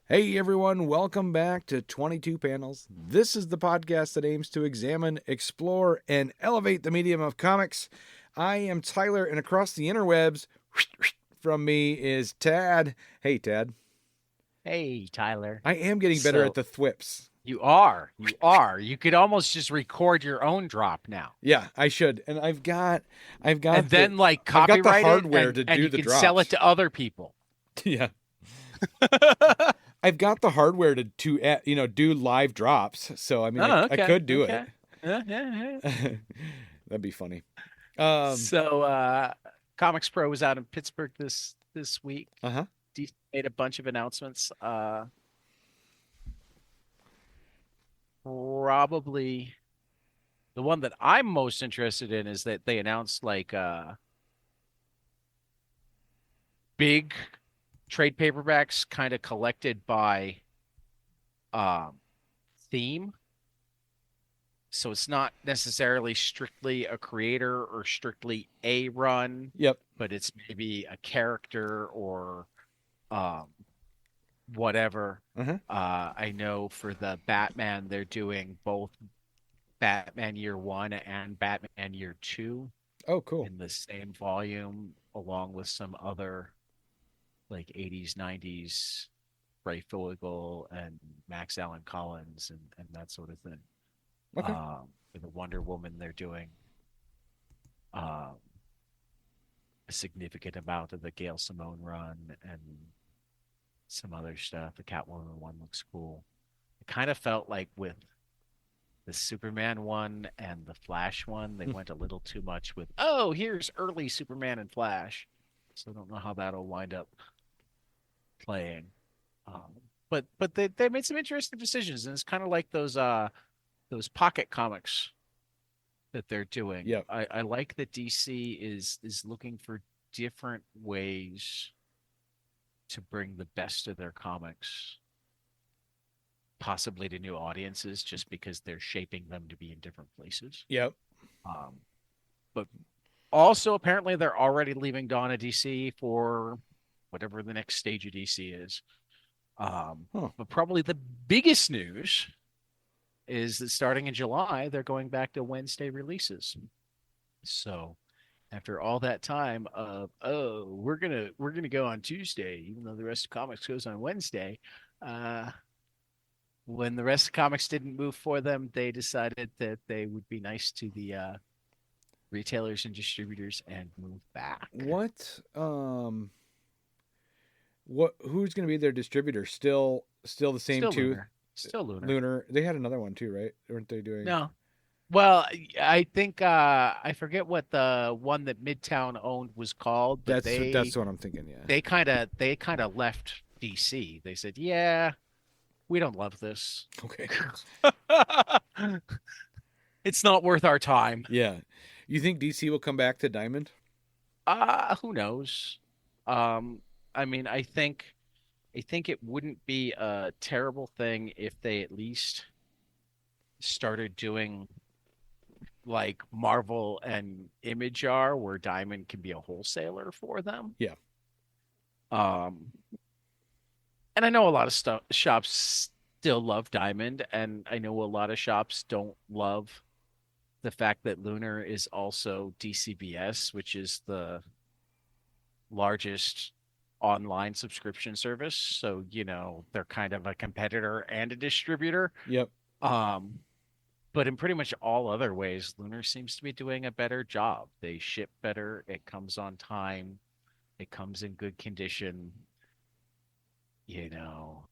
Hey everyone, welcome back to 22 Panels. This is the podcast that aims to examine, explore, and elevate the medium of comics. I am Tyler, and across the interwebs from me is Tad. Hey Tad. Hey, Tyler. I am getting better at So the thwips. you could almost just record your own drop now. Yeah, I should. And I've And got then like I've got the copyright it hardware and to and do you the can sell it drops. to other people. Yeah. I've got the hardware to do live drops. So I mean Oh, I okay. could do it. Okay. Yeah. That'd be funny. Um So Comics Pro was out in Pittsburgh this week. uh-huh. DC made a bunch of announcements. Probably the one that I'm most interested in is that they announced like big trade paperbacks kind of collected by um theme. So it's not necessarily strictly a creator or strictly a run, Yep. but it's maybe a character or um whatever. Uh-huh. I know for the Batman they're doing both Batman Year One and Batman Year Two Oh, cool. in the same volume, along with some other like 80s, 90s Ray Filligal and Max Allan Collins and that sort of thing. Okay. For the Wonder Woman, they're doing um, a significant amount of the Gail Simone run and some other stuff. The Catwoman one looks cool. It kind of felt like with the Superman one and the Flash one, they Hmm. went a little too much with, oh, here's early Superman and Flash. So I don't know how that'll wind up playing. But they made some interesting decisions, and it's kind of like those pocket comics that they're doing. Yep. I like that DC is looking for different ways to bring the best of their comics, possibly to new audiences, just because they're shaping them to be in different places. Yep. Um, but also, apparently, they're already leaving Dawn of DC for whatever the next stage of DC is. Huh. But probably the biggest news is that starting in July, they're going back to Wednesday releases. So after all that time of we're gonna go on Tuesday, even though the rest of comics goes on Wednesday, uh, when the rest of comics didn't move for them, they decided that they would be nice to the retailers and distributors and move back. Who's going to be their distributor? Still the same Still two. Lunar, still Lunar. Lunar. They had another one too, right? Weren't they doing? No, well, I think I forget what the one that Midtown owned was called, but That's what I'm thinking, yeah. they kind of left DC. They said, "Yeah, we don't love this. Okay. It's not worth our time." Yeah. You think DC will come back to Diamond? Who knows? Um, I mean, I think it wouldn't be a terrible thing if they at least started doing like Marvel and Image are, where Diamond can be a wholesaler for them. Yeah. Um, and I know a lot of shops still love Diamond, and I know a lot of shops don't love the fact that Lunar is also DCBS, which is the largest online subscription service. So, they're kind of a competitor and a distributor. Yep. Um, but in pretty much all other ways, Lunar seems to be doing a better job. They ship better, it comes on time, it comes in good condition. You know,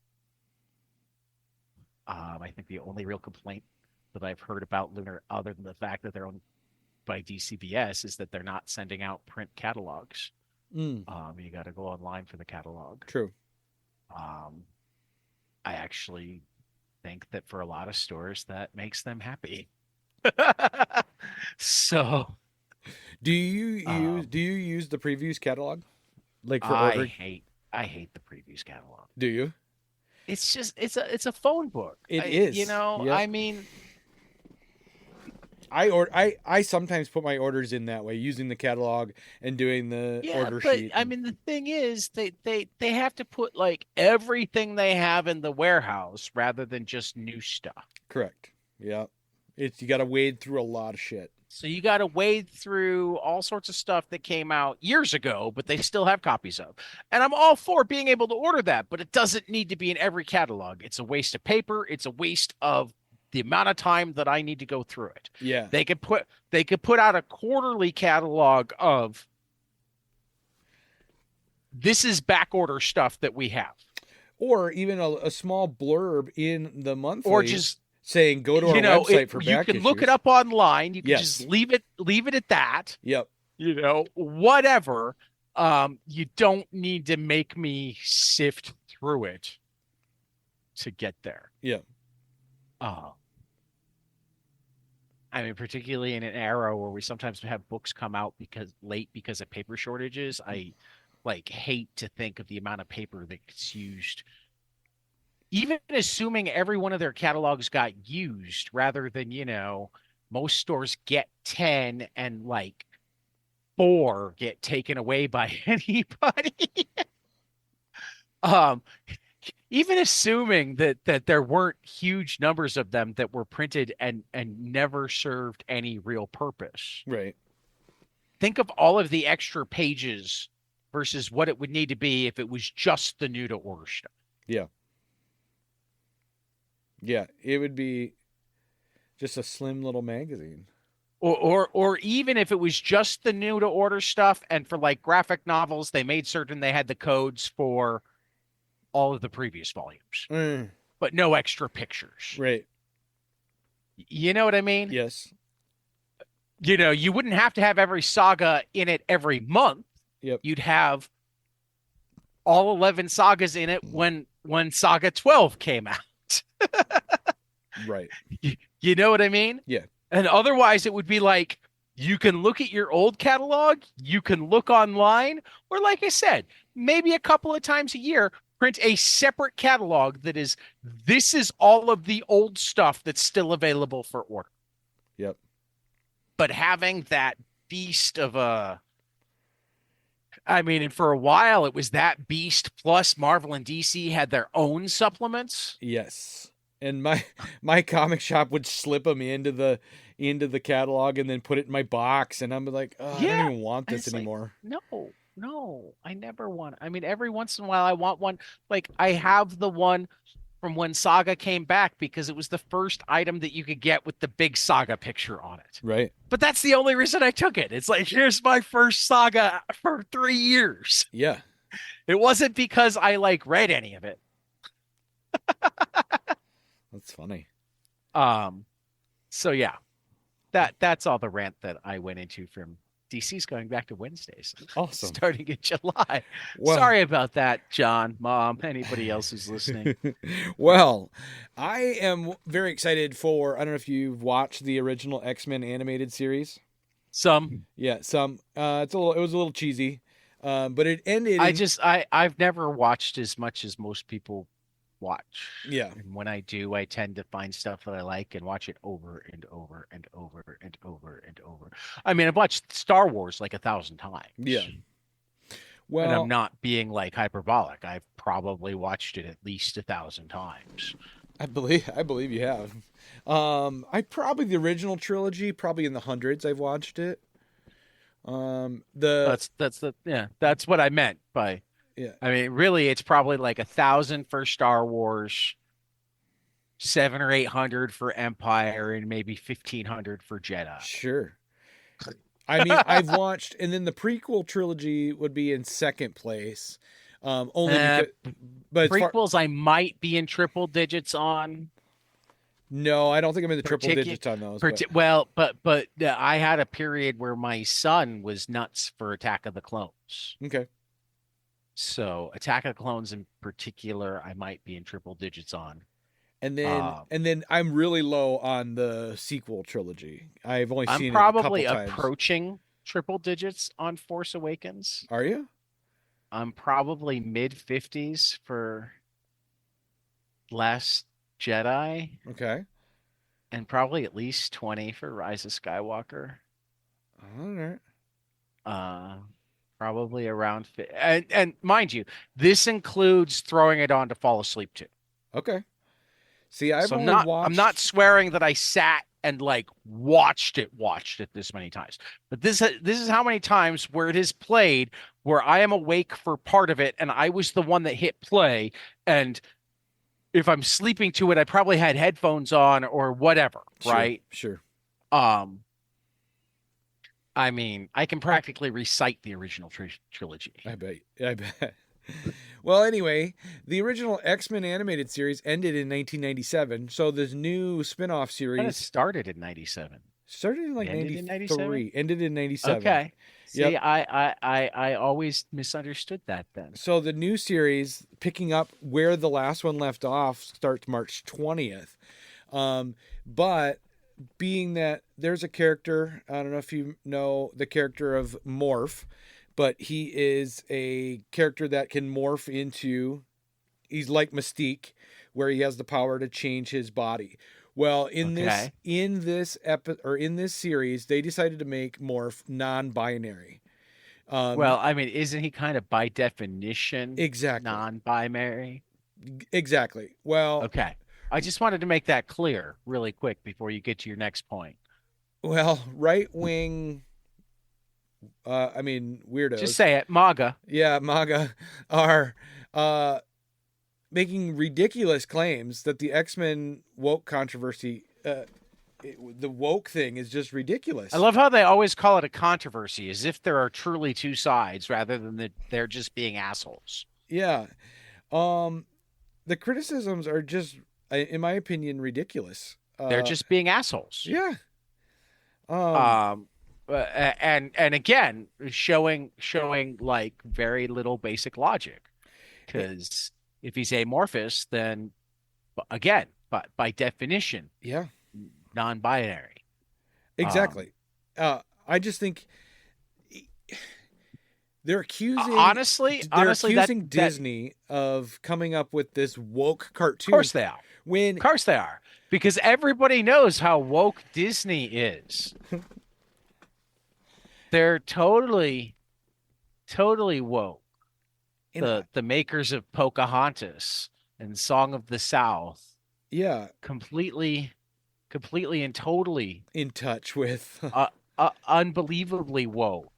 I think the only real complaint that I've heard about Lunar, other than the fact that they're owned by DCBS, is that they're not sending out print catalogs. Mm, You got to go online for the catalog. true. Um, I actually think that for a lot of stores, that makes them happy. So, Do you use the previews catalog? Like for I ordering? hate I hate the previews catalog. Do you? It's a phone book. It is. Yep. I mean, I sometimes put my orders in that way, using the catalog and doing the Yeah, order but sheet. I mean the thing is they have to put like everything they have in the warehouse rather than just new stuff. Correct. Yeah. You got to wade through a lot of shit. So you got to wade through all sorts of stuff that came out years ago, but they still have copies of. And I'm all for being able to order that, but it doesn't need to be in every catalog. It's a waste of paper. It's a waste of the amount of time that I need to go through it. Yeah. They could put out a quarterly catalog of this is back order stuff that we have. Or even a small blurb in the monthly, Or just saying go to our website for back you can issues. look it up online. You can Yes. just leave it at that. Yep. Whatever. You don't need to make me sift through it to get there. Yeah. I mean, particularly in an era where we sometimes have books come out because of paper shortages, I hate to think of the amount of paper that gets used. Even assuming every one of their catalogs got used, rather than, most stores get 10 and 4 get taken away by anybody. Even assuming that there weren't huge numbers of them that were printed and never served any real purpose. Right. Think of all of the extra pages versus what it would need to be if it was just the new to order stuff. Yeah. Yeah, it would be just a slim little magazine. Or even if it was just the new to order stuff, and for graphic novels, they made certain they had the codes for all of the previous volumes, but no extra pictures. Right. You know what I mean? Yes. You wouldn't have to have every saga in it every month. Yep. You'd have all 11 sagas in it when Saga 12 came out. Right. You know what I mean? Yeah. And otherwise it would be you can look at your old catalog, you can look online, or like I said, maybe a couple of times a year, print a separate catalog this is all of the old stuff that's still available for order. Yep. But having that beast of and for a while it was that beast plus Marvel and DC had their own supplements. Yes. And my comic shop would slip them into the catalog and then put it in my box, and I'm like, oh, I don't even want this anymore. No, I never want. Every once in a while I want one. I have the one from when Saga came back because it was the first item that you could get with the big Saga picture on it. Right. But that's the only reason I took it. It's here's my first Saga for 3 years. Yeah. It wasn't because I read any of it. That's funny. So yeah, that's all the rant that I went into from DC's going back to Wednesdays. Awesome. Starting in July. Well, sorry about that, John, Mom, anybody else who's listening. Well, I am very excited for, I don't know if you've watched the original X-Men animated series. Some. Yeah, some. It was a little cheesy. But it ended. I've never watched as much as most people watch. Yeah. And when I do, I tend to find stuff that I like and watch it over and over and over and over and over. I've watched Star Wars 1,000 times. Yeah. Well, and I'm not being hyperbolic. I've probably watched it at least 1,000 times. I believe you have. I probably the original trilogy, probably in the hundreds. I've watched it. That's what I meant by. Yeah. Really, it's probably 1,000 for Star Wars, 700 or 800 for Empire, and maybe 1,500 for Jedi. Sure. I've watched, and then the prequel trilogy would be in second place. Only because, but prequels I might be in triple digits on. No, I don't think I'm in the triple digits on those. But I had a period where my son was nuts for Attack of the Clones. Okay. So Attack of the Clones in particular, I might be in triple digits on. And then I'm really low on the sequel trilogy. I've only seen it a probably couple times. Approaching triple digits on Force Awakens. Are you? I'm probably mid 50s for Last Jedi. Okay. and probably at least 20 for Rise of Skywalker. All right. Uh, Probably around, and mind you, this includes throwing it on to fall asleep to. Okay. See, I've So only I'm not watched. swearing that I sat and like watched it this many times. But this is how many times where it is played where I am awake for part of it and I was the one that hit play, and if I'm sleeping to it I probably had headphones on or whatever, Sure, right? sure. Um I mean, I can practically recite the original trilogy. I bet. I bet. Well, anyway, the original X-Men animated series ended in 1997, so this new spin-off And it series started in 97. started in like Ended in 97? 93, ended in 97. Okay. Yep. See, I always misunderstood that then. So the new series, picking up where the last one left off, starts March 20th. But being that there's a character, I don't know if you know the character of Morph, but he is a character that can morph into, he's like Mystique, where he has the power to change his body. Well, in Okay. this series, they decided to make Morph non-binary. Well, I mean, isn't he kind of by definition Exactly. non-binary? Exactly. Well, Okay. I just wanted to make that clear really quick before you get to your next point. right wing, I mean, Just weirdos. say it, MAGA. Yeah, MAGA are making ridiculous claims that the X-Men woke controversy, the woke thing is just ridiculous. I love how they always call it a controversy, as if there are truly two sides rather than that they're just being assholes. Yeah. The criticisms are just, in my opinion, ridiculous. They're just being assholes. Yeah. Um, and again, showing like very little basic logic, because if he's amorphous, then again, but by definition, Yeah. non-binary. Exactly. I just think they're accusing Honestly, Disney of coming up with this woke cartoon. Of course they are. When Of course they are, because everybody knows how woke Disney is. They're totally woke. The makers of Pocahontas and Song of the South, yeah, completely and totally in touch with unbelievably woke.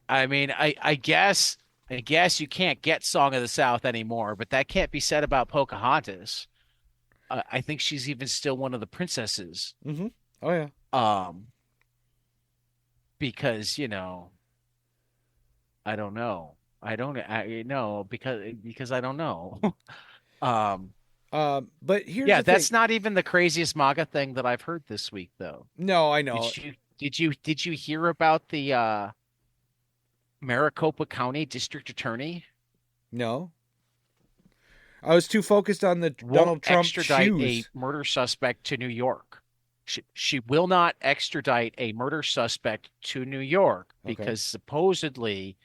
I mean, I guess you can't get Song of the South anymore, but that can't be said about Pocahontas. I think she's even still one of the princesses. Mm-hmm. Oh yeah. Because I don't know. I know because I don't know. But here's Yeah, the that's thing. not even the craziest MAGA thing that I've heard this week, though. No, I know. Did you hear about the Maricopa County District Attorney? No. I was too focused on the Won't Donald Trump extradite shoes. a murder suspect to New York. She will not extradite a murder suspect to New York because supposedly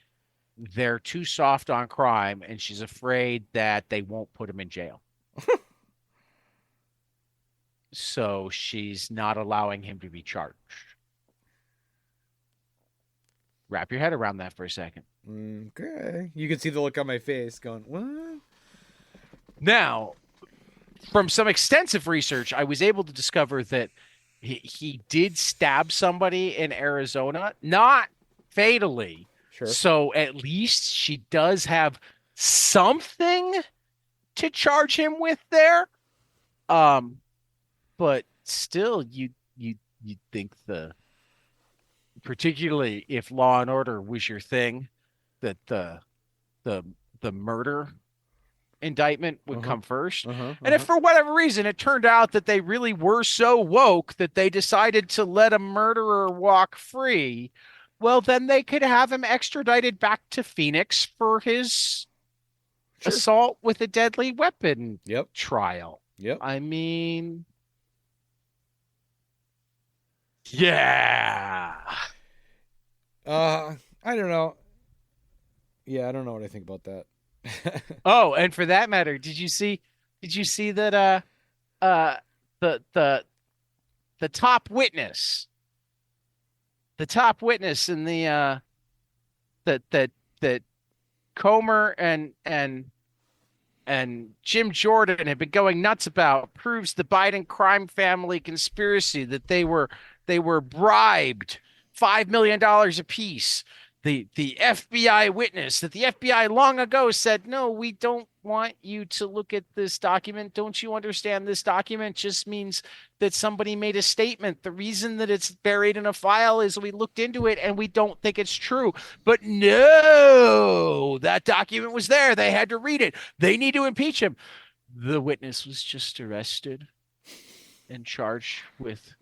they're too soft on crime, and she's afraid that they won't put him in jail. So she's not allowing him to be charged. Wrap your head around that for a second. Okay. You can see the look on my face going, what? Now, from some extensive research, I was able to discover that he did stab somebody in Arizona, not fatally. Sure. So at least she does have something to charge him with there. But still, you'd think particularly if Law and Order was your thing, that the murder indictment would come first. And if for whatever reason it turned out that they really were so woke that they decided to let a murderer walk free, well, then they could have him extradited back to Phoenix for his assault with a deadly weapon trial. Yep. I mean, yeah. I don't know. Yeah, I don't know what I think about that. Oh, and for that matter, did you see that the the top witness, in the that Comer and Jim Jordan have been going nuts about, proves the Biden crime family conspiracy, that they were bribed $5 million apiece. The FBI witness that the FBI long ago said, no, we don't want you to look at this document. Don't you understand? This document just means that somebody made a statement. The reason that it's buried in a file is we looked into it and we don't think it's true. But no, that document was there. They had to read it. They need to impeach him. The witness was just arrested and charged with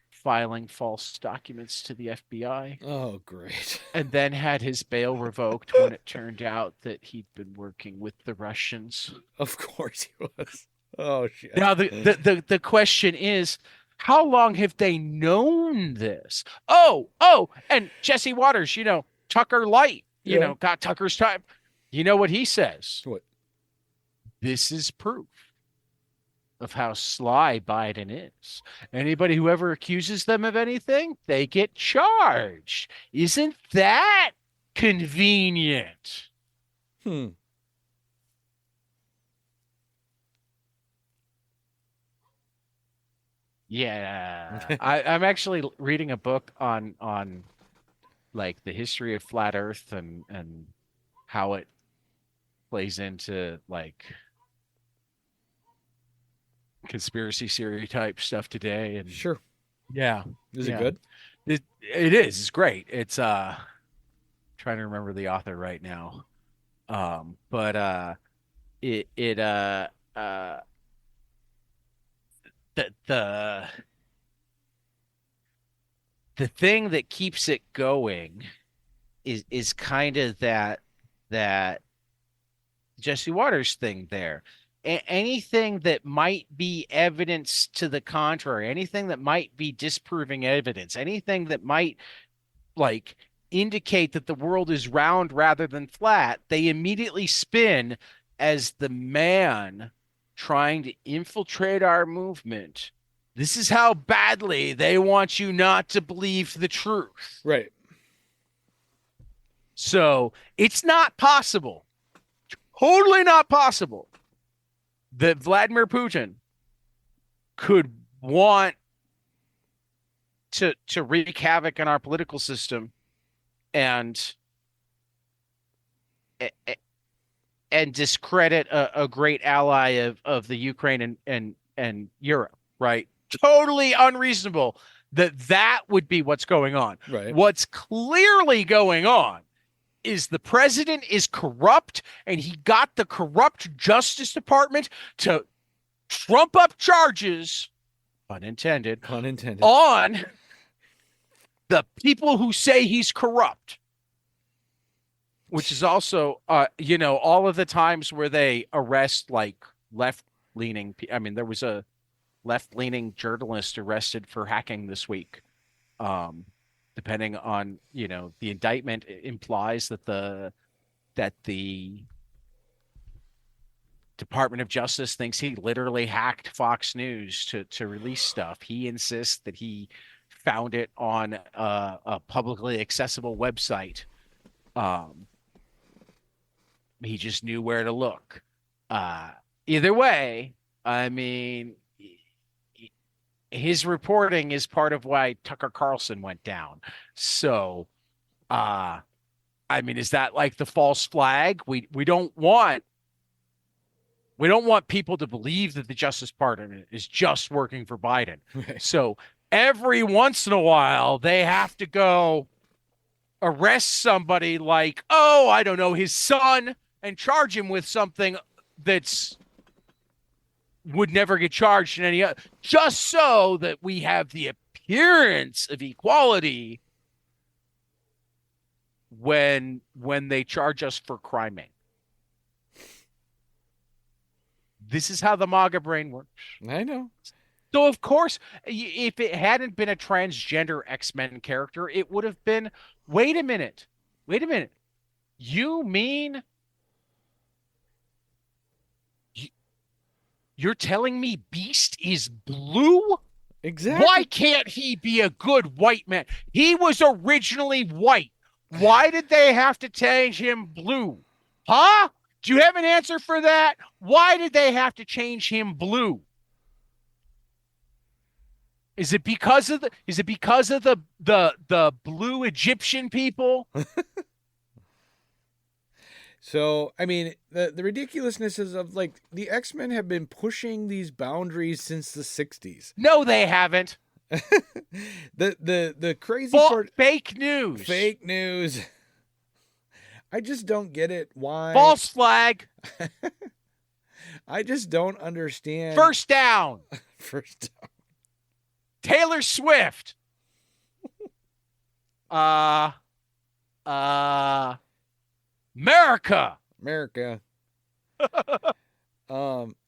filing false documents to the FBI. Oh, great. And then had his bail revoked when it turned out that he'd been working with the Russians. Of course he was. Oh, shit. Now, the question is, how long have they known this? Oh, and Jesse Waters, Tucker Light, got Tucker's time. You know what he says? What? This is proof of how sly Biden is. Anybody who ever accuses them of anything, they get charged. Isn't that convenient? Yeah. I'm actually reading a book on like the history of flat Earth and how it plays into like conspiracy theory type stuff today. And sure. Yeah. Is it good? It is. It's great. It's trying to remember the author right now. But the thing that keeps it going is kind of that Jesse Waters thing there. Anything that might be evidence to the contrary, anything that might be disproving evidence, anything that might like indicate that the world is round rather than flat, they immediately spin as the man trying to infiltrate our movement. This is how badly they want you not to believe the truth. Right. So it's not possible, totally not possible, that Vladimir Putin could want to wreak havoc in our political system and discredit a great ally of the Ukraine and Europe, right? Totally unreasonable that would be what's going on. Right. What's clearly going on is the president is corrupt, and he got the corrupt Justice Department to trump up charges, pun intended, on the people who say he's corrupt. Which is also, all of the times where they arrest like left-leaning. I mean, there was a left-leaning journalist arrested for hacking this week. Depending on, the indictment implies that the Department of Justice thinks he literally hacked Fox News to release stuff. He insists that he found it on a publicly accessible website. He just knew where to look. Either way, I mean, his reporting is part of why Tucker Carlson went down. So, I mean, is that like the false flag? We don't want people to believe that the Justice Department is just working for Biden. Right. So every once in a while, they have to go arrest somebody like, I don't know, his son, and charge him with something that's would never get charged in any other, just so that we have the appearance of equality when they charge us for criming. This is how the MAGA brain works. I know. So, of course, if it hadn't been a transgender X-Men character, it would have been, wait a minute. You mean you're telling me Beast is blue? Exactly. Why can't he be a good white man? He was originally white. Why did they have to change him blue? Huh? Do you have an answer for that? Why did they have to change him blue? Is it because of the blue Egyptian people? So, I mean, the ridiculousness is of like the X-Men have been pushing these boundaries since the 60s. No, they haven't. The crazy part, fake news. Fake news. I just don't get it. Why? False flag. I just don't understand. First down. First down. Taylor Swift. America.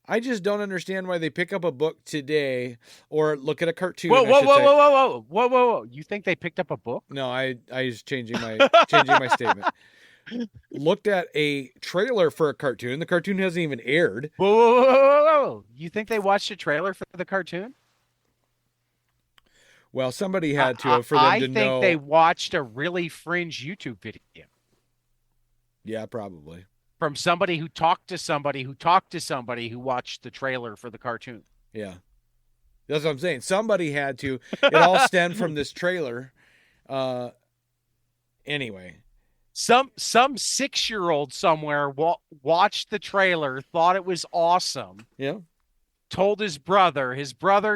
I just don't understand why they pick up a book today or look at a cartoon. Whoa. You think they picked up a book? No, I was changing my statement. Looked at a trailer for a cartoon. The cartoon hasn't even aired. Whoa. You think they watched a trailer for the cartoon? Well, somebody had to for them to know. I think they watched a really fringe YouTube video. Yeah, probably. From somebody who talked to somebody who talked to somebody who watched the trailer for the cartoon. Yeah. That's what I'm saying. Somebody had to. It all stemmed from this trailer. Anyway. Some 6-year-old somewhere watched the trailer, thought it was awesome. Yeah. Told his brother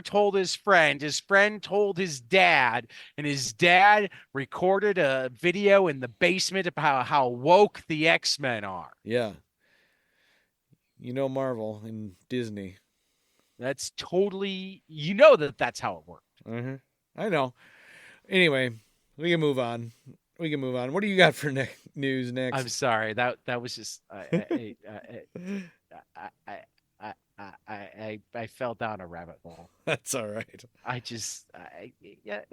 told his friend told his dad, and his dad recorded a video in the basement about how woke the X-Men are. Yeah. You know, Marvel and Disney. That's totally, that's how it worked. Mm-hmm. I know. Anyway, we can move on. What do you got for news next? I'm sorry. That was just, I fell down a rabbit hole. That's all right.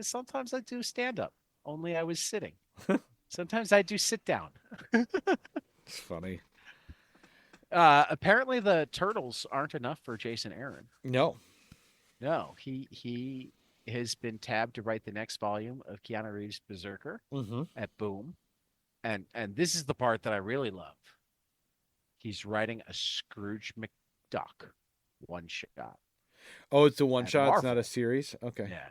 Sometimes I do stand up, only I was sitting. Sometimes I do sit down. It's funny. Apparently the Turtles aren't enough for Jason Aaron. No, he has been tabbed to write the next volume of Keanu Reeves' Berserker at Boom. And this is the part that I really love. He's writing a Scrooge McDuck one shot. Oh, it's a one shot. It's not a series. Okay. Yeah.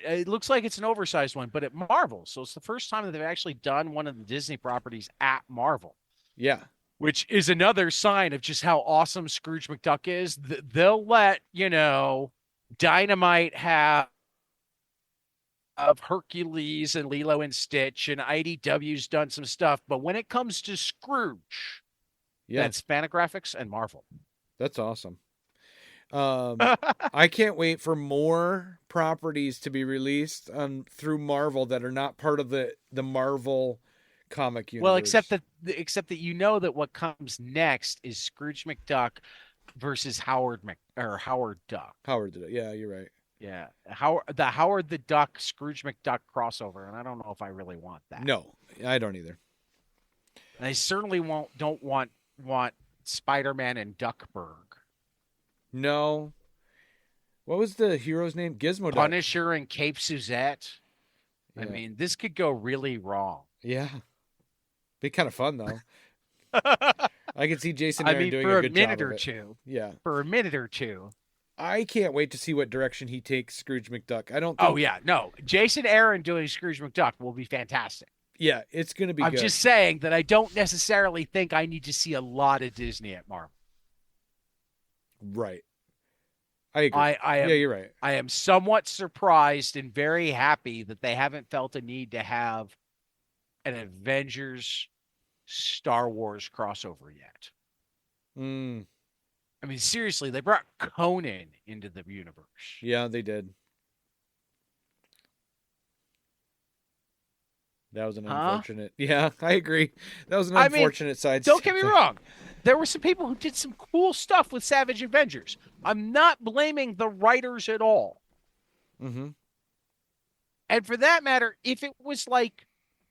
It looks like it's an oversized one, but at Marvel. So it's the first time that they've actually done one of the Disney properties at Marvel. Yeah. Which is another sign of just how awesome Scrooge McDuck is. They'll let, Dynamite have Hercules and Lilo and Stitch, and IDW's done some stuff. But when it comes to Scrooge, that's Fantagraphics and Marvel. That's awesome. I can't wait for more properties to be released through Marvel that are not part of the Marvel comic universe. Well, except that that what comes next is Scrooge McDuck versus Howard Duck. Yeah, you're right. Yeah, Howard the Duck Scrooge McDuck crossover, and I don't know if I really want that. No, I don't either. And I certainly don't want Spider-Man and Duckburg. No. What was the hero's name? Gizmo Punisher and Cape Suzette. Yeah. I mean, this could go really wrong. Yeah. Be kind of fun, though. I could see Jason Aaron doing a good job. For a minute or two. Yeah. For a minute or two. I can't wait to see what direction he takes Scrooge McDuck. Oh, yeah. No. Jason Aaron doing Scrooge McDuck will be fantastic. Yeah, it's going to be good. I'm just saying that I don't necessarily think I need to see a lot of Disney at Marvel. Right. I agree. You're right. I am somewhat surprised and very happy that they haven't felt a need to have an Avengers Star Wars crossover yet. I mean, seriously, they brought Conan into the universe. Yeah, they did. That was an unfortunate. Yeah, I agree. That was an unfortunate side. Don't get me wrong. There were some people who did some cool stuff with Savage Avengers. I'm not blaming the writers at all. Mm-hmm. And for that matter, if it was like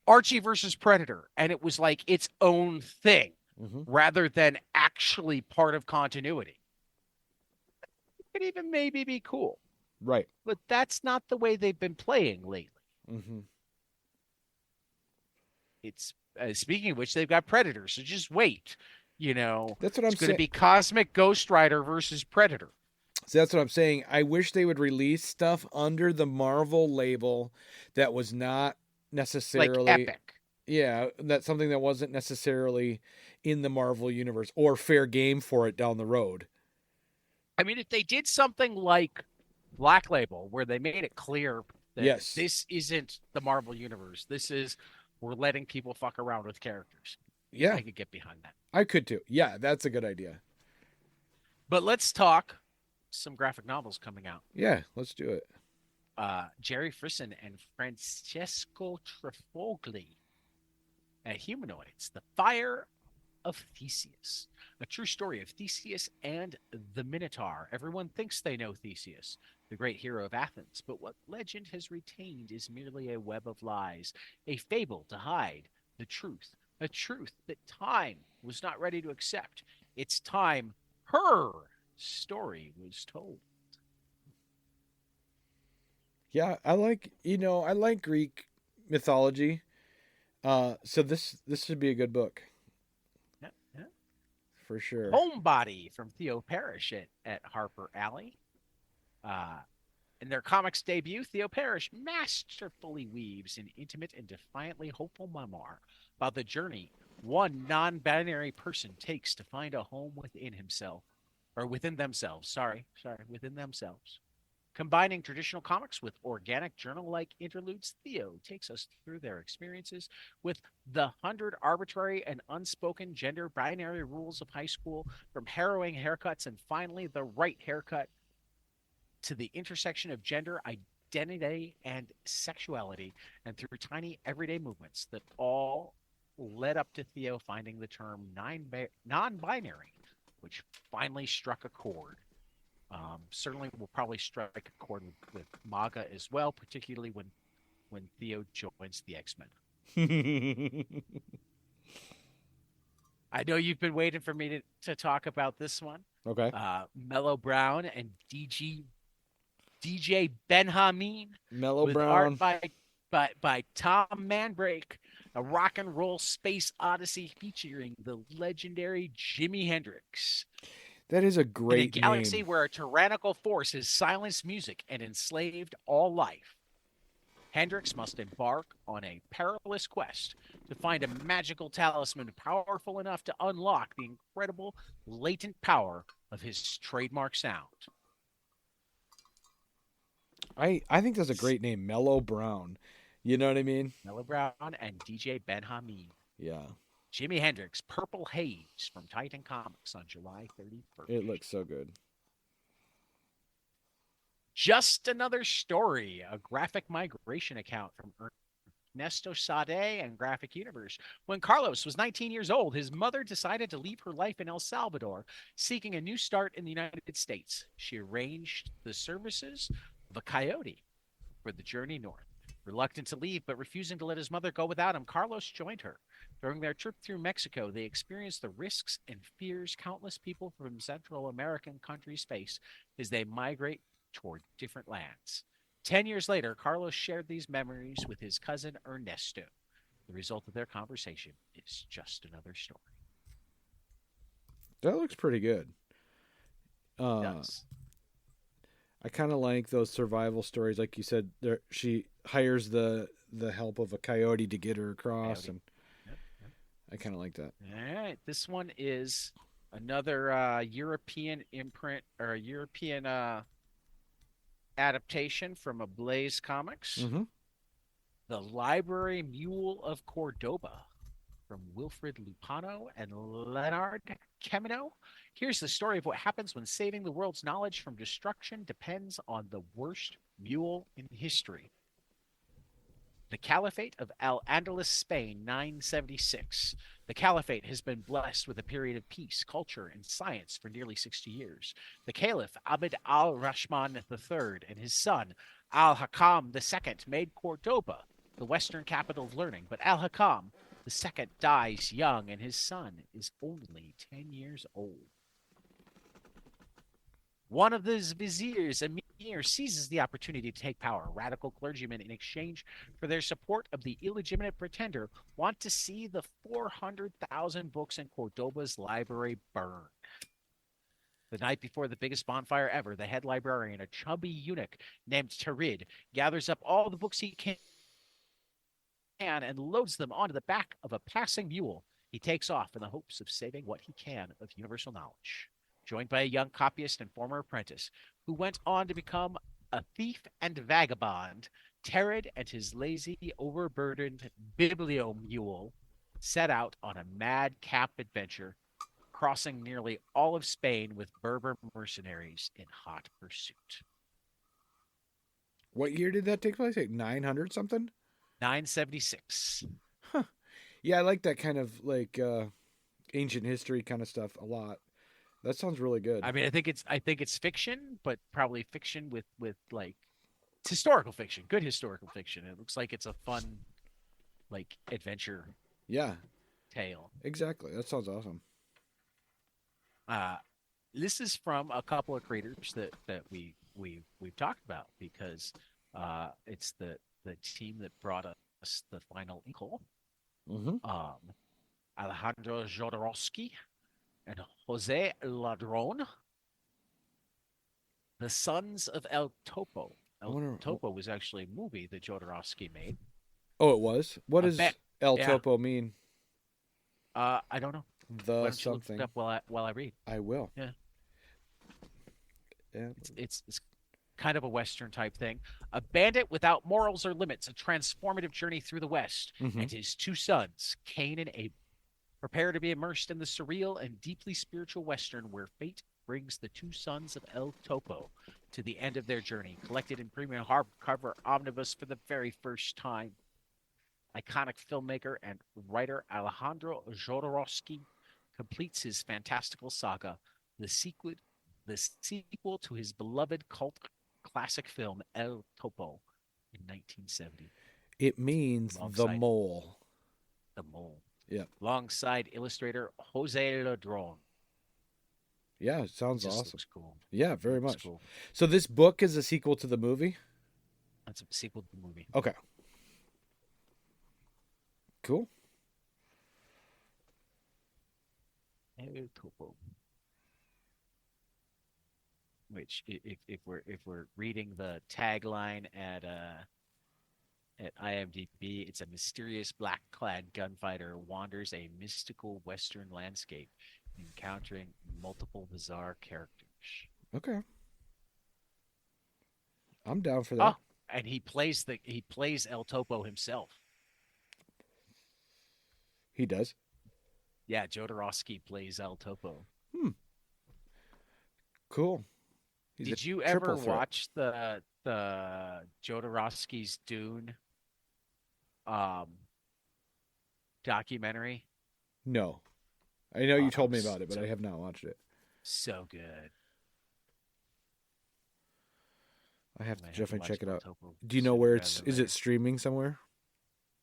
Archie versus Predator and it was like its own thing rather than actually part of continuity, it could even maybe be cool. Right. But that's not the way they've been playing lately. Mm-hmm. It's speaking of which, they've got Predator, so just wait. That's what It's I'm going to saying. be Cosmic Ghost Rider versus Predator. So that's what I'm saying. I wish they would release stuff under the Marvel label that was not Like necessarily, Epic. yeah, that's something that wasn't necessarily in the Marvel universe or fair game for it down the road. I mean, if they did something like Black Label, where they made it clear that Yes. this isn't the Marvel universe, we're letting people fuck around with characters. Yeah, I could get behind that. I could too. Yeah, that's a good idea. But let's talk some graphic novels coming out. Yeah, let's do it. Jerry Frisson and Francesco Trifogli at Humanoids, The Fire of Theseus. A true story of Theseus and the Minotaur. Everyone thinks they know Theseus, the great hero of Athens, but what legend has retained is merely a web of lies, a fable to hide the truth, a truth that time was not ready to accept. It's time her story was told. Yeah, I like Greek mythology. So this should be a good book Yeah, yeah. for sure. Homebody from Theo Parrish at Harper Alley. In their comics debut, Theo Parrish masterfully weaves an intimate and defiantly hopeful memoir about the journey one non-binary person takes to find a home within himself, or within themselves. Within themselves. Combining traditional comics with organic journal-like interludes, Theo takes us through their experiences with the 100 arbitrary and unspoken gender binary rules of high school, from harrowing haircuts and finally the right haircut, to the intersection of gender identity and sexuality, and through tiny everyday movements that all led up to Theo finding the term non-binary, which finally struck a chord. Certainly will probably strike a chord with MAGA as well, particularly when Theo joins the X-Men. I know you've been waiting for me to talk about this one. Okay. Mellow Brown and DJ Ben-Hameen, Mellow with Brown. art by Tom Mandrake, a rock and roll space odyssey featuring the legendary Jimi Hendrix. That is a great In a galaxy name. where a tyrannical force has silenced music and enslaved all life, Hendrix must embark on a perilous quest to find a magical talisman powerful enough to unlock the incredible latent power of his trademark sound. I think that's a great name, Mellow Brown. You know what I mean? Mellow Brown and DJ Ben-Hameen. Yeah. Jimi Hendrix, Purple Haze from Titan Comics on July 31st. It looks so good. Just Another Story, a graphic migration account from Ernesto Sade and Graphic Universe. When Carlos was 19 years old, his mother decided to leave her life in El Salvador, seeking a new start in the United States. She arranged the services of a coyote for the journey north. Reluctant to leave, but refusing to let his mother go without him, Carlos joined her. During their trip through Mexico, they experienced the risks and fears countless people from Central American countries face as they migrate toward different lands. 10 years later, Carlos shared these memories with his cousin Ernesto. The result of their conversation is Just Another Story. That looks pretty good. It does. I kind of like those survival stories, like you said. She hires the help of a coyote to get her across, and Yep. I kind of like that. All right, this one is another European imprint or European adaptation from Ablaze Comics. Mm-hmm. The Library Mule of Cordoba from Wilfred Lupano and Leonard Camino. Here's the story of what happens when saving the world's knowledge from destruction depends on the worst mule in history. The Caliphate of Al-Andalus, Spain, 976. The Caliphate has been blessed with a period of peace, culture, and science for nearly 60 years. The Caliph Abd al-Rahman III and his son Al-Hakam II made Cordoba the western capital of learning, but Al-Hakam II dies young and his son is only 10 years old. One of the viziers Premiere seizes the opportunity to take power. Radical clergymen, in exchange for their support of the illegitimate pretender, want to see the 400,000 books in Cordoba's library burn. The night before the biggest bonfire ever, the head librarian, a chubby eunuch named Tarid, gathers up all the books he can and loads them onto the back of a passing mule. He takes off in the hopes of saving what he can of universal knowledge. Joined by a young copyist and former apprentice, who went on to become a thief and vagabond, Tarid and his lazy, overburdened bibliomule set out on a madcap adventure, crossing nearly all of Spain with Berber mercenaries in hot pursuit. What year did that take place? Like 900 something? 976. Huh. Yeah, I like that kind of like ancient history kind of stuff a lot. That sounds really good. I mean, I think it's fiction, but probably fiction with like it's historical fiction, good historical fiction. It looks like it's a fun like adventure Yeah, tale. exactly. That sounds awesome. This is from a couple of creators that we've talked about because it's the team that brought us the final Inkle, Mm-hmm. Alejandro Jodorowsky and Jose Ladron, the Sons of El Topo. El Topo was actually a movie that Jodorowsky made. Oh, it was? What does El yeah. Topo mean? I don't know. The Why don't something. you look it up while I read? I will. Yeah. Yeah. It's kind of a Western type thing. A bandit without morals or limits, a transformative journey through the West, Mm-hmm. and his two sons, Cain and Abel, prepare to be immersed in the surreal and deeply spiritual Western where fate brings the two sons of El Topo to the end of their journey, collected in premium hardcover omnibus for the very first time. Iconic filmmaker and writer Alejandro Jodorowsky completes his fantastical saga, the sequel to his beloved cult classic film El Topo in 1970. It means the mole. The mole. Yeah. Alongside illustrator Jose Ladron. Yeah, it sounds awesome. Looks cool. Yeah, very much. Cool. So this book is a sequel to the movie? That's a sequel to the movie. Okay. Cool. El Topo. Which, if we're reading the tagline at IMDb, it's a mysterious black-clad gunfighter wanders a mystical Western landscape, encountering multiple bizarre characters. Okay. I'm down for that. Oh, and he plays El Topo himself. He does? Yeah, Jodorowsky plays El Topo. Cool. Did you ever watch the Jodorowsky's Dune documentary? No. I know you told me about it, but I have not watched it. So good. I have to definitely check it out. Topo. Do you know where is it streaming somewhere?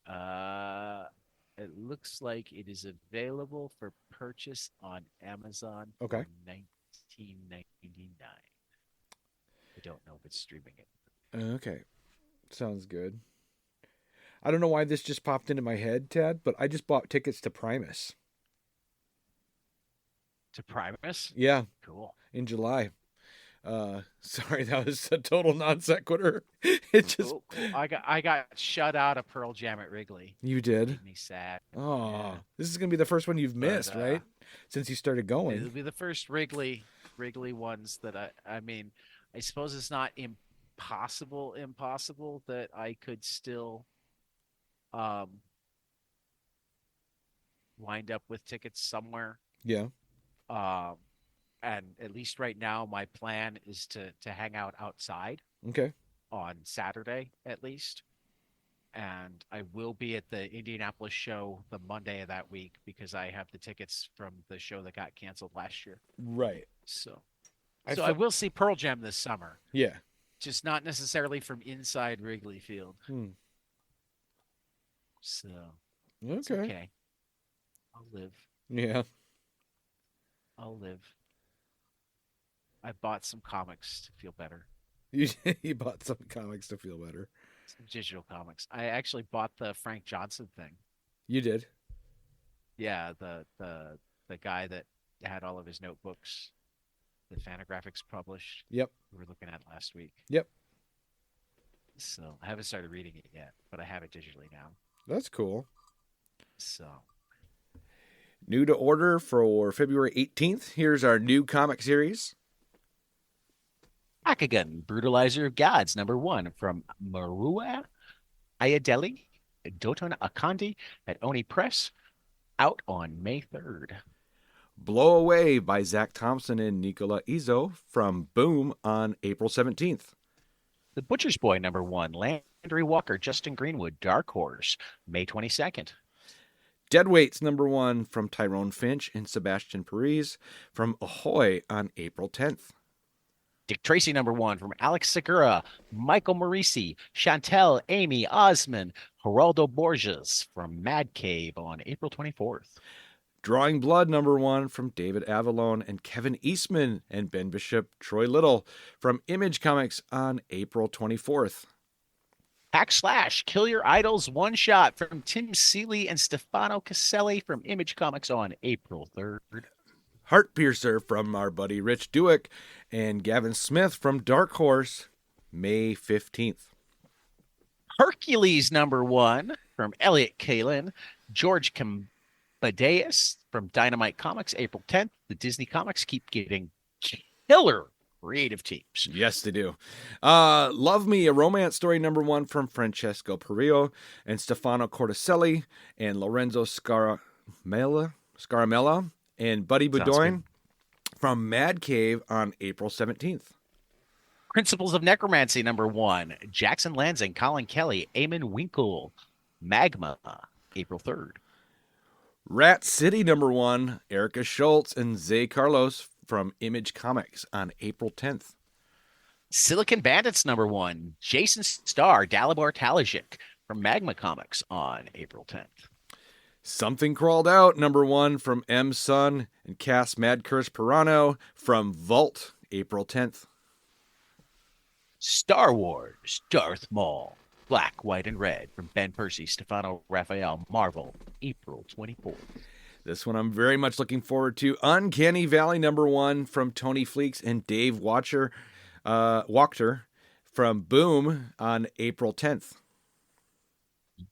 It looks like it is available for purchase on Amazon. Okay. For $19.99. I don't know if it's streaming it. Okay. Sounds good. I don't know why this just popped into my head, Tad, but I just bought tickets to Primus. To Primus? Yeah. Cool. In July. Sorry, that was a total non sequitur. It just cool. I got shut out of Pearl Jam at Wrigley. You did? Made me sad. Oh, yeah. This is gonna be the first one you've missed, right? Since you started going. It'll be the first Wrigley ones that I mean, I suppose it's not impossible that I could still wind up with tickets somewhere. Yeah. And at least right now, my plan is to hang out outside. Okay. On Saturday, at least. And I will be at the Indianapolis show the Monday of that week because I have the tickets from the show that got canceled last year. Right. So I will see Pearl Jam this summer. Yeah. Just not necessarily from inside Wrigley Field. So it's okay. I'll live. Yeah. I'll live. I bought some comics to feel better. You you bought some comics to feel better. Some digital comics. I actually bought the Frank Johnson thing. You did. Yeah, the guy that had all of his notebooks that Fantagraphics published. Yep. We were looking at last week. Yep. So I haven't started reading it yet, but I have it digitally now. That's cool. So New to order for February 18th. Here's our new comic series. Akagun, Brutalizer of Gods, #1 from Marua Ayadeli, Doton Akandi at Oni Press, out on May 3rd. Blow Away by Zach Thompson and Nicola Izzo from Boom on April 17th. The Butcher's Boy, #1, Landry Walker, Justin Greenwood, Dark Horse, May 22nd. Deadweights #1 from Tyrone Finch and Sebastian Perez from Ahoy on April 10th. Dick Tracy, #1 from Alex Segura, Michael Marisi, Chantel, Amy Osman, Geraldo Borges from Mad Cave on April 24th. Drawing Blood #1 from David Avalone and Kevin Eastman and Ben Bishop, Troy Little from Image Comics on April 24th. Hack Slash, Kill Your Idols One Shot from Tim Seeley and Stefano Caselli from Image Comics on April 3rd. Heart Piercer from our buddy Rich Duick and Gavin Smith from Dark Horse, May 15th. Hercules #1 from Elliot Kalin, George Cambadeus from Dynamite Comics, April 10th. The Disney Comics keep getting killer creative teams. Yes, they do. Love Me, a romance story #1 from Francesco Perillo and Stefano Corticelli and Lorenzo Scaramella and Buddy Bedoin from Mad Cave on April 17th. Principles of Necromancy #1, Jackson Lansing, Colin Kelly, Eamon Winkle, Magma, April 3rd. Rat City #1, Erica Schultz and Zay Carlos from Image Comics on April 10th. Silicon Bandits #1, Jason Starr, Dalibor Talajic from Magma Comics on April 10th. Something Crawled Out #1 from M. Sun and Cass Madcurse Pirano from Vault, April 10th. Star Wars, Darth Maul, Black, White, and Red from Ben Percy, Stefano Raphael, Marvel, April 24th. This one I'm very much looking forward to. Uncanny Valley #1 from Tony Fleeks and Dave Wachter from Boom on April 10th.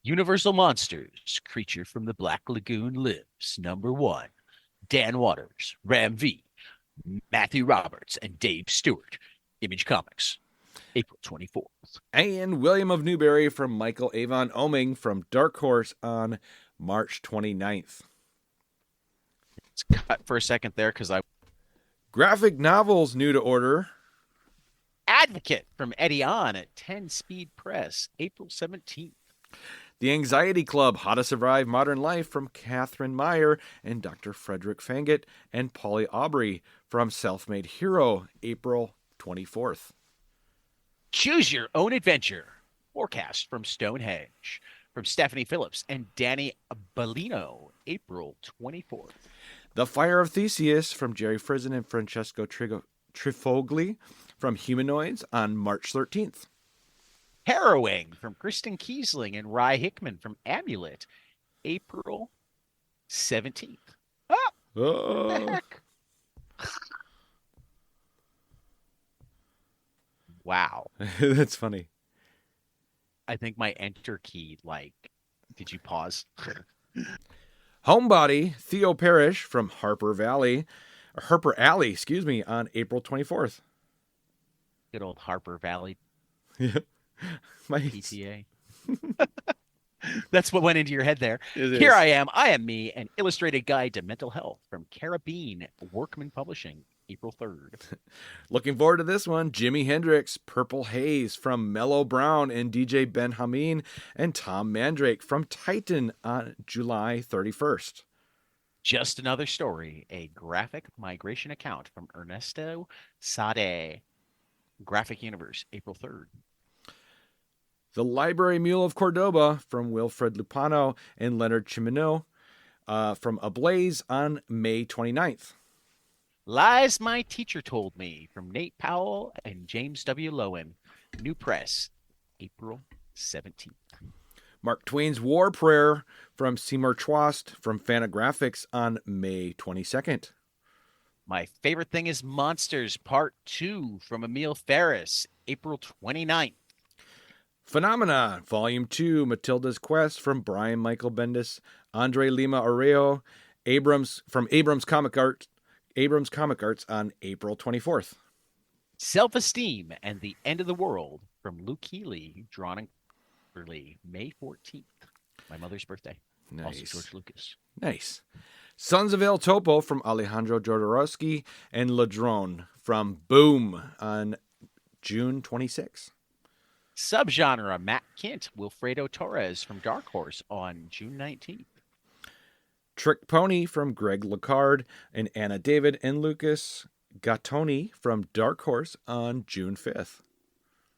Universal Monsters, Creature from the Black Lagoon Lives, #1. Dan Waters, Ram V, Matthew Roberts, and Dave Stewart. Image Comics, April 24th. And William of Newbury from Michael Avon Oming from Dark Horse on March 29th. Let's cut for a second there because Graphic novels new to order. Advocate from Eddie On at 10 Speed Press, April 17th. The Anxiety Club, How to Survive Modern Life from Catherine Meyer and Dr. Frederick Fangett and Polly Aubrey from Self-Made Hero, April 24th. Choose Your Own Adventure, Forecast from Stonehenge from Stephanie Phillips and Danny Bellino, April 24th. The Fire of Theseus from Jerry Frizen and Francesco Trifogli from Humanoids on March 13th. Harrowing from Kristen Kiesling and Rye Hickman from Amulet, April 17th. Oh, what the heck? Wow. That's funny. I think my enter key, did you pause? Homebody, Theo Parrish from Harper Alley, on April 24th. Good old Harper Valley Yeah. PTA. That's what went into your head there. Here I am me, an illustrated guide to mental health from Carabine Workman Publishing, April 3rd. Looking forward to this one. Jimi Hendrix, Purple Haze from Mellow Brown and DJ Ben Hameen and Tom Mandrake from Titan on July 31st. Just Another Story, a graphic migration account from Ernesto Sade, Graphic Universe, April 3rd. The Library Mule of Cordoba from Wilfred Lupano and Leonard Chimino from Ablaze on May 29th. Lies My Teacher Told Me from Nate Powell and James W. Lowen. New press, April 17th. Mark Twain's War Prayer from Seymour Chwast from Fantagraphics on May 22nd. My Favorite Thing is Monsters Part 2 from Emil Ferris, April 29th. Phenomenon, Volume 2, Matilda's Quest from Brian Michael Bendis, Andre Lima Arreo, Abrams Comic Arts on April 24th. Self-Esteem and the End of the World from Luke Healy, drawn and early, May 14th. My mother's birthday. Nice. Also George Lucas. Nice. Sons of El Topo from Alejandro Jodorowsky and Ladrone from Boom on June 26th. Subgenre, Matt Kint, Wilfredo Torres from Dark Horse on June 19th. Trick Pony from Greg Lecard and Anna David and Lucas Gattoni from Dark Horse on June 5th.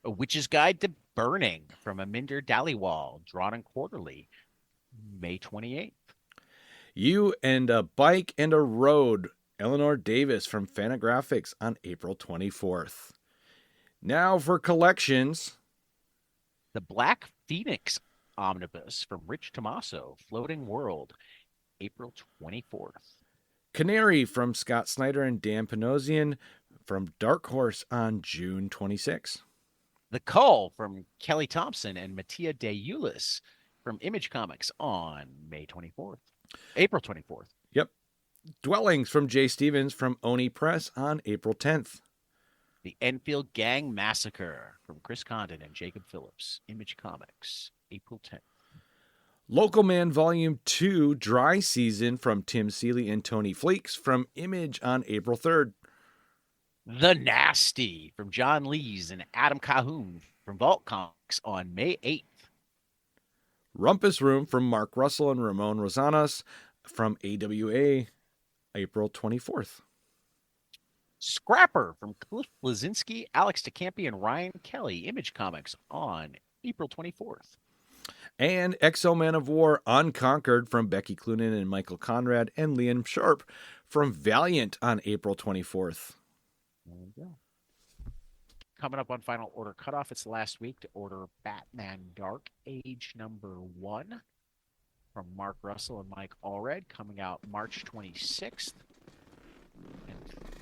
A Witch's Guide to Burning from Aminder Dhaliwal, drawn and quarterly, May 28th. You and a Bike and a Road, Eleanor Davis from Fantagraphics on April 24th. Now for collections. The Black Phoenix Omnibus from Rich Tomaso, Floating World, April 24th. Canary from Scott Snyder and Dan Panosian from Dark Horse on June 26th. The Cull from Kelly Thompson and Mattia De Ulis from Image Comics on April 24th. Yep. Dwellings from Jay Stevens from Oni Press on April 10th. The Enfield Gang Massacre from Chris Condon and Jacob Phillips, Image Comics, April 10th. Local Man Volume 2 Dry Season from Tim Seeley and Tony Fleeks from Image on April 3rd. The Nasty from John Lees and Adam Cahoon from Vault Comics on May 8th. Rumpus Room from Mark Russell and Ramon Rosanas from AWA, April 24th. Scrapper from Cliff Blazinski, Alex DeCampi, and Ryan Kelly, Image Comics on April 24th. And Exo Man of War Unconquered from Becky Cloonan and Michael Conrad and Liam Sharp from Valiant on April 24th. There we go. Coming up on Final Order Cutoff, it's the last week to order Batman Dark Age #1 from Mark Russell and Mike Allred, coming out March 26th. And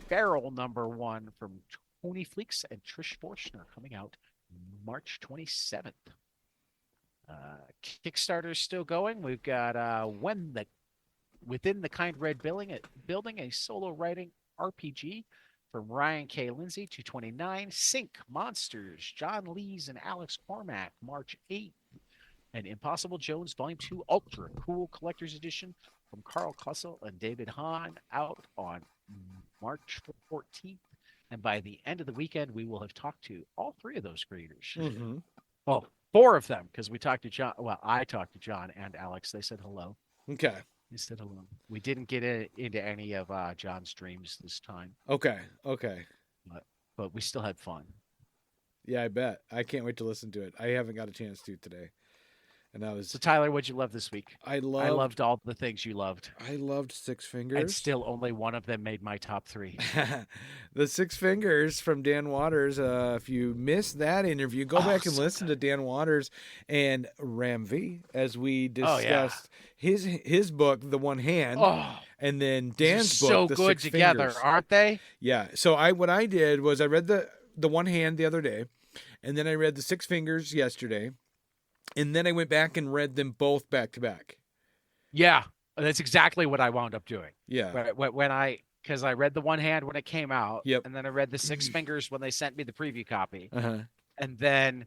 Feral #1 from Tony Fleeks and Trish Forstner, coming out March 27th. Kickstarter's still going. We've got Within the Kind Red Building, a solo writing RPG from Ryan K. Lindsay, 229. Sync Monsters, John Lees and Alex Cormack, March 8th. And Impossible Jones Volume 2 Ultra Cool Collector's Edition from Carl Kussel and David Hahn, out on March 14th. And by the end of the weekend, we will have talked to all three of those creators. Mm-hmm. Well, four of them, because we talked to John. Well, I talked to John and Alex. They said hello. Okay. They said hello. We didn't get into any of John's dreams this time. Okay. But we still had fun. Yeah, I bet. I can't wait to listen to it. I haven't got a chance to today. And So Tyler, what'd you love this week? I loved all the things you loved. I loved Six Fingers. And still only one of them made my top 3. The Six Fingers from Dan Waters. If you missed that interview, go back and listen to Dan Waters and Ram V as we discussed his book, The One Hand, and then Dan's book, so The good Six together, Fingers. aren't they? Yeah. So what I did was I read the One Hand the other day, and then I read the Six Fingers yesterday. And then I went back and read them both back to back. Yeah, that's exactly what I wound up doing. Yeah. Because I read The One Hand when it came out. Yep. And then I read the Six Fingers when they sent me the preview copy. Uh-huh. And then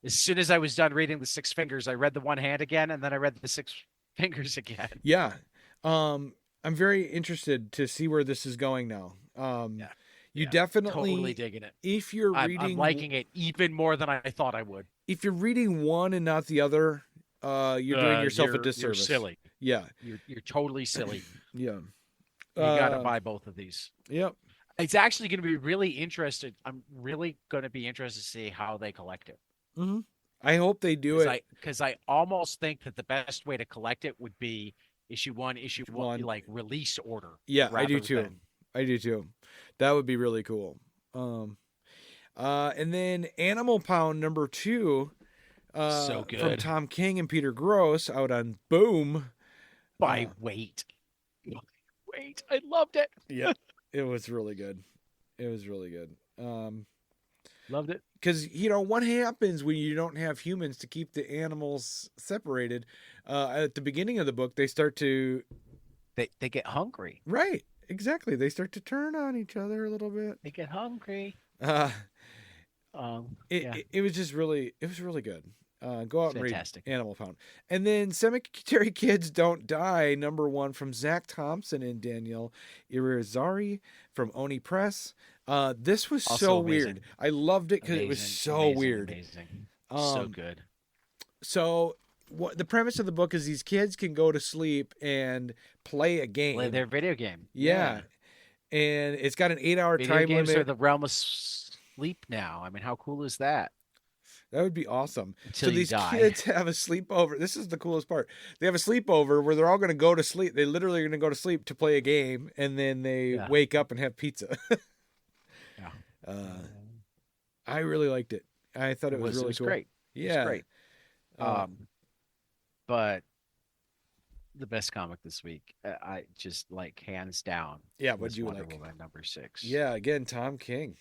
as soon as I was done reading the Six Fingers, I read The One Hand again, and then I read the Six Fingers again. Yeah. I'm very interested to see where this is going now. You definitely totally digging it. If you're reading, I'm liking it even more than I thought I would. If you're reading one and not the other, you're doing yourself a disservice. You're silly. Yeah, you're totally silly. Yeah, you got to buy both of these. Yep. It's actually going to be really interesting. I'm really going to be interested to see how they collect it. Mm-hmm. I hope they do it, because I almost think that the best way to collect it would be issue one, like release order. Yeah, I do too. I do too. That would be really cool. And then Animal Pound number 2 So from good. Tom King and Peter Gross out on Boom. By weight. Wait, I loved it. Yep. It was really good. It was really good. Loved it. Because, what happens when you don't have humans to keep the animals separated? At the beginning of the book, they start to. They get hungry. Right. Exactly. They start to turn on each other a little bit. They get hungry. It was just really, it was really good. Go out and read Fantastic. Animal Pound. And then Cemetery Kids Don't Die, number 1 from Zach Thompson and Danielle Irizarry from Oni Press. This was Also so amazing. weird. I loved it because it was so weird. Amazing. So good. So the premise of the book is these kids can go to sleep and play a game. Play their video game. Yeah. And it's got an 8-hour Video time games limit. are the realm of sleep now. I mean, how cool is that? That would be awesome. Until so you these die. kids have a sleepover. This is the coolest part. They have a sleepover where they're all going to go to sleep. They literally are going to go to sleep to play a game, and then they wake up and have pizza. I really liked it. I thought it was really cool. Great. Yeah, it was great. But the best comic this week, I just like hands down. Yeah, what'd you like? Woman number 6. Yeah, again, Tom King.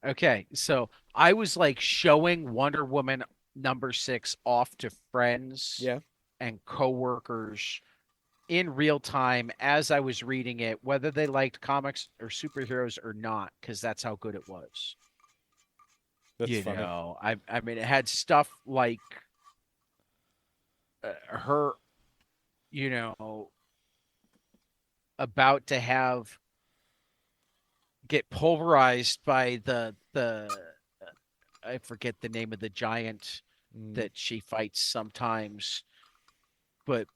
Okay, so I was like showing Wonder Woman number 6 off to friends and coworkers in real time as I was reading it, whether they liked comics or superheroes or not, because that's how good it was. That's funny. I mean, it had stuff like her, about to get pulverized by the I forget the name of the giant that she fights sometimes, but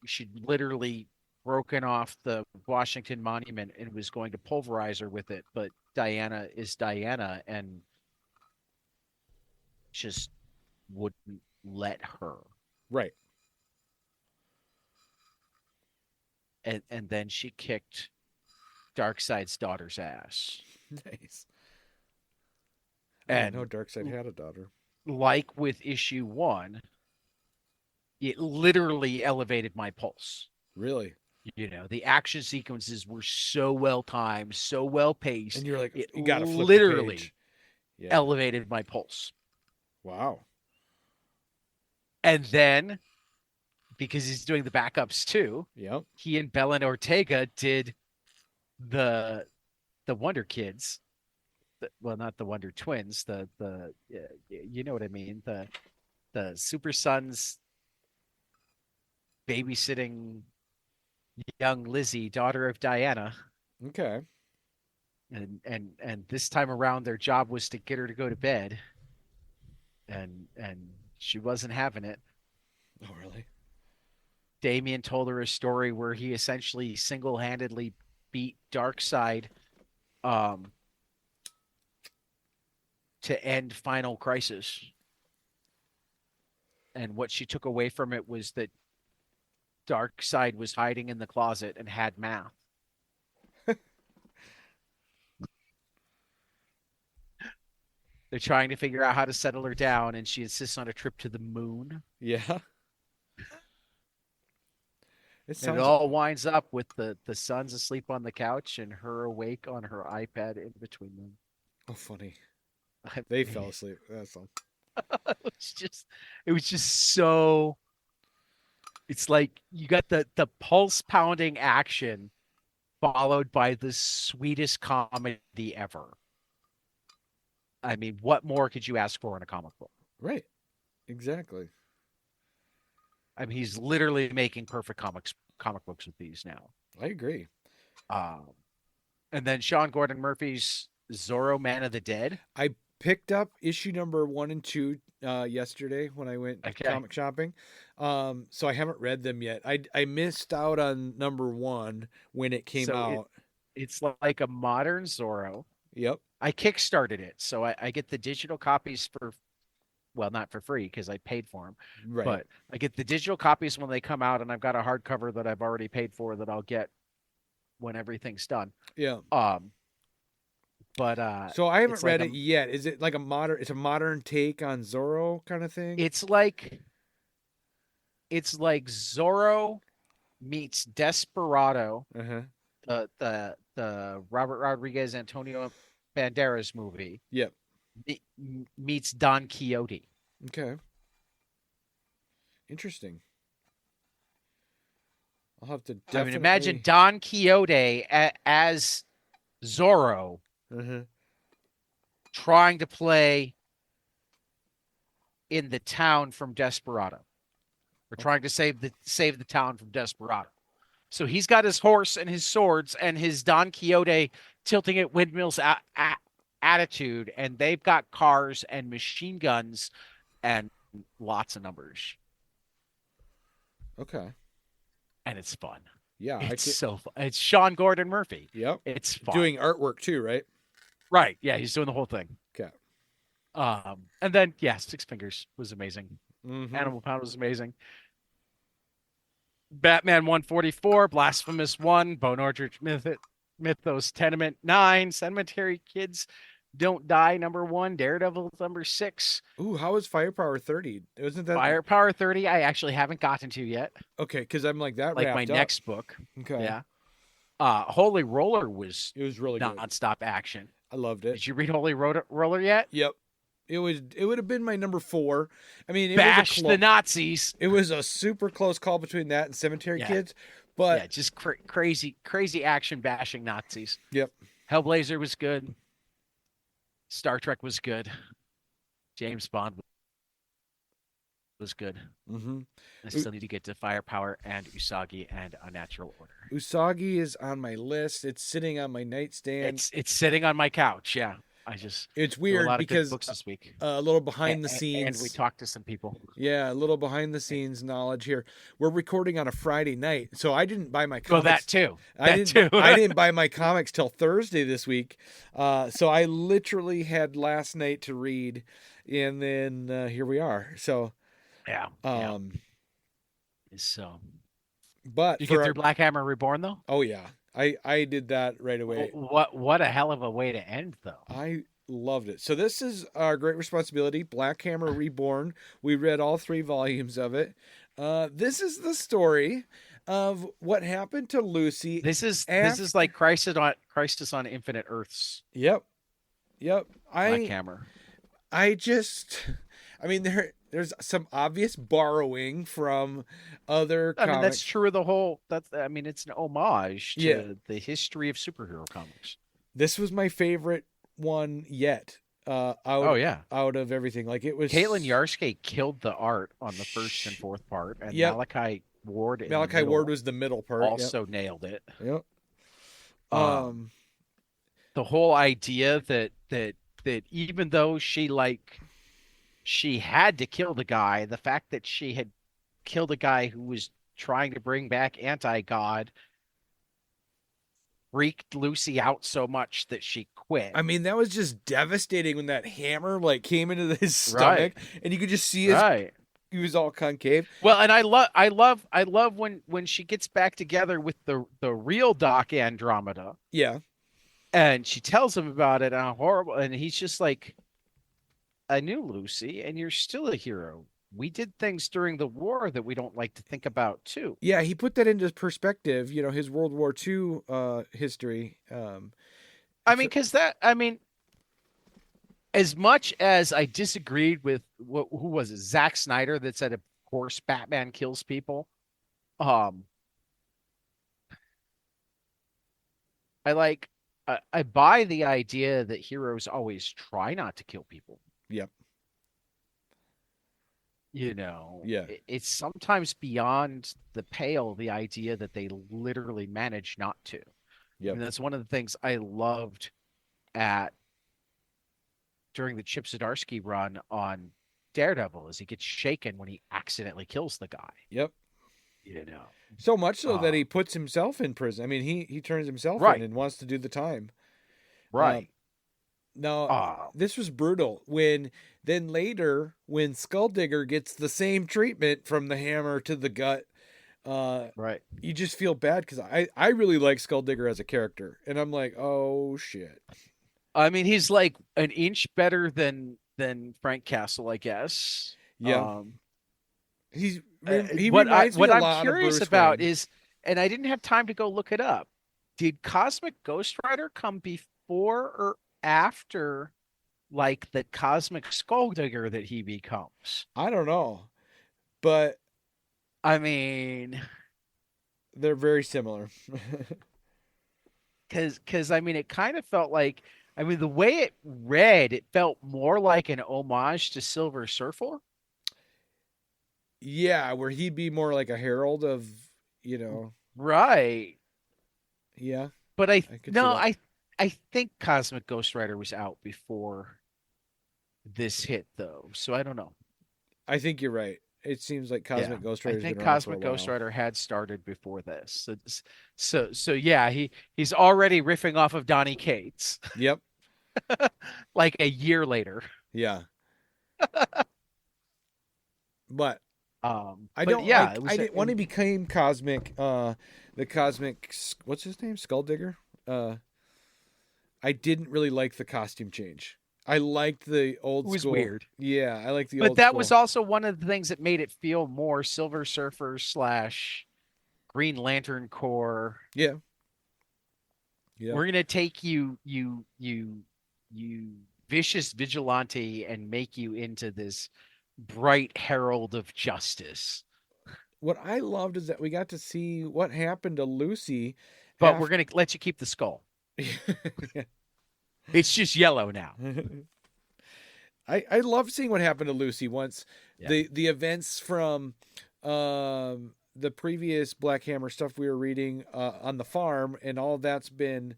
she'd literally broken off the Washington Monument and was going to pulverize her with it, but Diana is Diana and just wouldn't let her. Right. And then she kicked Darkseid's daughter's ass. Nice. And no, Darkseid had a daughter. Like with issue 1, it literally elevated my pulse. Really? The action sequences were so well timed, so well paced. And you're like, it you gotta flip literally the page. elevated my pulse. Wow. And then, because he's doing the backups too, he and Belen Ortega did the Wonder Kids. Well, not the Wonder Twins. The you know what I mean. The Super Sons babysitting young Lizzie, daughter of Diana. Okay. And this time around, their job was to get her to go to bed, and she wasn't having it. Oh, really? Damian told her a story where he essentially single-handedly beat Darkseid to end Final Crisis. And what she took away from it was that Darkseid was hiding in the closet and had math. They're trying to figure out how to settle her down, and she insists on a trip to the moon. Yeah. It all winds up with the sons asleep on the couch and her awake on her iPad in between them. Oh, funny. They fell asleep. That's all. It was just so. It's like you got the pulse pounding action followed by the sweetest comedy ever. I mean, what more could you ask for in a comic book? Right. Exactly. I mean, he's literally making perfect comic books with these now. I agree. And then Sean Gordon Murphy's Zorro, Man of the Dead. I picked up issue number 1 and 2 yesterday when I went comic shopping. So I haven't read them yet. I missed out on number 1 when it came out. It's like a modern Zorro. Yep. I kickstarted it, so I get the digital copies not for free because I paid for them. Right. But I get the digital copies when they come out, and I've got a hardcover that I've already paid for that I'll get when everything's done. Yeah. But So I haven't it's read like it yet. Is it like a modern? It's a modern take on Zorro kind of thing. it's like Zorro meets Desperado, Uh-huh. the Robert Rodriguez Antonio Banderas movie Yep. meets Don Quixote. Okay. Interesting. I'll have to definitely. I mean, imagine Don Quixote as Zorro Uh-huh. trying to play in the town from Desperado. We're trying to save the town from Desperado. So he's got his horse and his swords and his Don Quixote tilting at windmills attitude, and they've got cars and machine guns and lots of numbers. Okay. And it's fun. Yeah, it's so fun. It's Sean Gordon Murphy. Yep. It's fun. Doing artwork too, right? Right. Yeah, he's doing the whole thing. Okay. And then Six Fingers was amazing. Mm-hmm. Animal Pound was amazing. Batman 144, Blasphemous 1, Bone Orchard Mythos Tenement 9, Cemetery Kids Don't Die #1, Daredevil #6. Ooh, how was Firepower 30? Wasn't that Firepower 30? I actually haven't gotten to yet. Okay, because I'm like that. Like wrapped my up. next book. Okay. Yeah. Holy Roller was really good. Non-stop action. I loved it. Did you read Holy Roller yet? Yep. It would have been my number 4. I mean, Bash the Nazis. It was a super close call between that and Cemetery Kids, but just crazy action bashing Nazis. Yep. Hellblazer was good. Star Trek was good. James Bond was good. Mm-hmm. I still need to get to Firepower and Usagi and Unnatural Order. Usagi is on my list. It's sitting on my nightstand. It's sitting on my couch. Yeah. It's weird because books this week. A little behind the scenes, and we talked to some people. Yeah, a little behind the scenes knowledge here. We're recording on a Friday night, so I didn't buy my comics. Oh, that too. I didn't buy my comics till Thursday this week, so I literally had last night to read, and then here we are. So, yeah. So, but you get through Black Hammer Reborn though? Oh yeah. I did that right away. What a hell of a way to end, though. I loved it. So this is our Great Responsibility, Black Hammer Reborn. We read all 3 volumes of it. This is the story of what happened to Lucy. This is like Crisis on Infinite Earths. Yep. Black Hammer. I mean, there's some obvious borrowing from other comics. I mean, that's true of the whole. It's an homage to the history of superhero comics. This was my favorite one yet. Out of everything, like it was. Caitlin Yarsky killed the art on the 1st and 4th part, and Malachi Ward. Ward was the middle part. Also nailed it. Yep. The whole idea that even though she had to kill the guy, the fact that she had killed a guy who was trying to bring back Anti-God freaked Lucy out so much that she quit. I mean, that was just devastating when that hammer came into his stomach, and you could just see he was all concave. Well, and I love when she gets back together with the real Doc Andromeda. Yeah. And she tells him about it, how horrible, and he's just like, I knew Lucy, and you're still a hero. We did things during the war that we don't like to think about, too. Yeah, he put that into perspective, his World War II history. As much as I disagreed with, who was it, Zack Snyder, that said, of course, Batman kills people. I buy the idea that heroes always try not to kill people. Yep. It's sometimes beyond the pale, the idea that they literally manage not to. Yep. And that's one of the things I loved during the Chip Zdarsky run on Daredevil, is he gets shaken when he accidentally kills the guy. Yep. So much so that he puts himself in prison. I mean, he turns himself in and wants to do the time. Right. This was brutal. Then later, when Skulldigger gets the same treatment from the hammer to the gut, Right. you just feel bad because I really like Skulldigger as a character, and I'm like, oh shit. I mean, he's like an inch better than Frank Castle, I guess. Yeah, he reminds me What a I'm lot of curious Bruce about Wayne. is, and I didn't have time to go look it up. Did Cosmic Ghost Rider come before or after, like the Cosmic Skulldigger that he becomes? I don't know, but I mean, they're very similar. because I mean, it kind of felt like, I mean, the way it read, it felt more like an homage to Silver Surfer. Yeah, where he'd be more like a herald of, you know, Right. yeah, But I could see no, that. I think Cosmic Ghost Rider was out before this hit though. So I don't know. I think you're right. It seems like Yeah. Cosmic Ghost I Rider's been think around for a Cosmic Ghost while. Rider had started before this. So yeah, he's already riffing off of Donny Cates Yep. like a year later. Yeah. But I But don't yeah, like it I was didn't when he became Cosmic the Cosmic what's his name? Skulldigger? I didn't really like the costume change. I liked the it old was school. weird. Yeah, I like the But old that was school. also one of the things that made it feel more Silver Surfer slash Green Lantern Corps. Yeah. Yeah. We're gonna take you vicious vigilante and make you into this bright herald of justice. What I loved is that we got to see what happened to Lucy But we're after. gonna let you keep the skull. It's just yellow now. I love seeing what happened to Lucy once Yeah. the events from the previous Black Hammer stuff we were reading on the farm and all that's been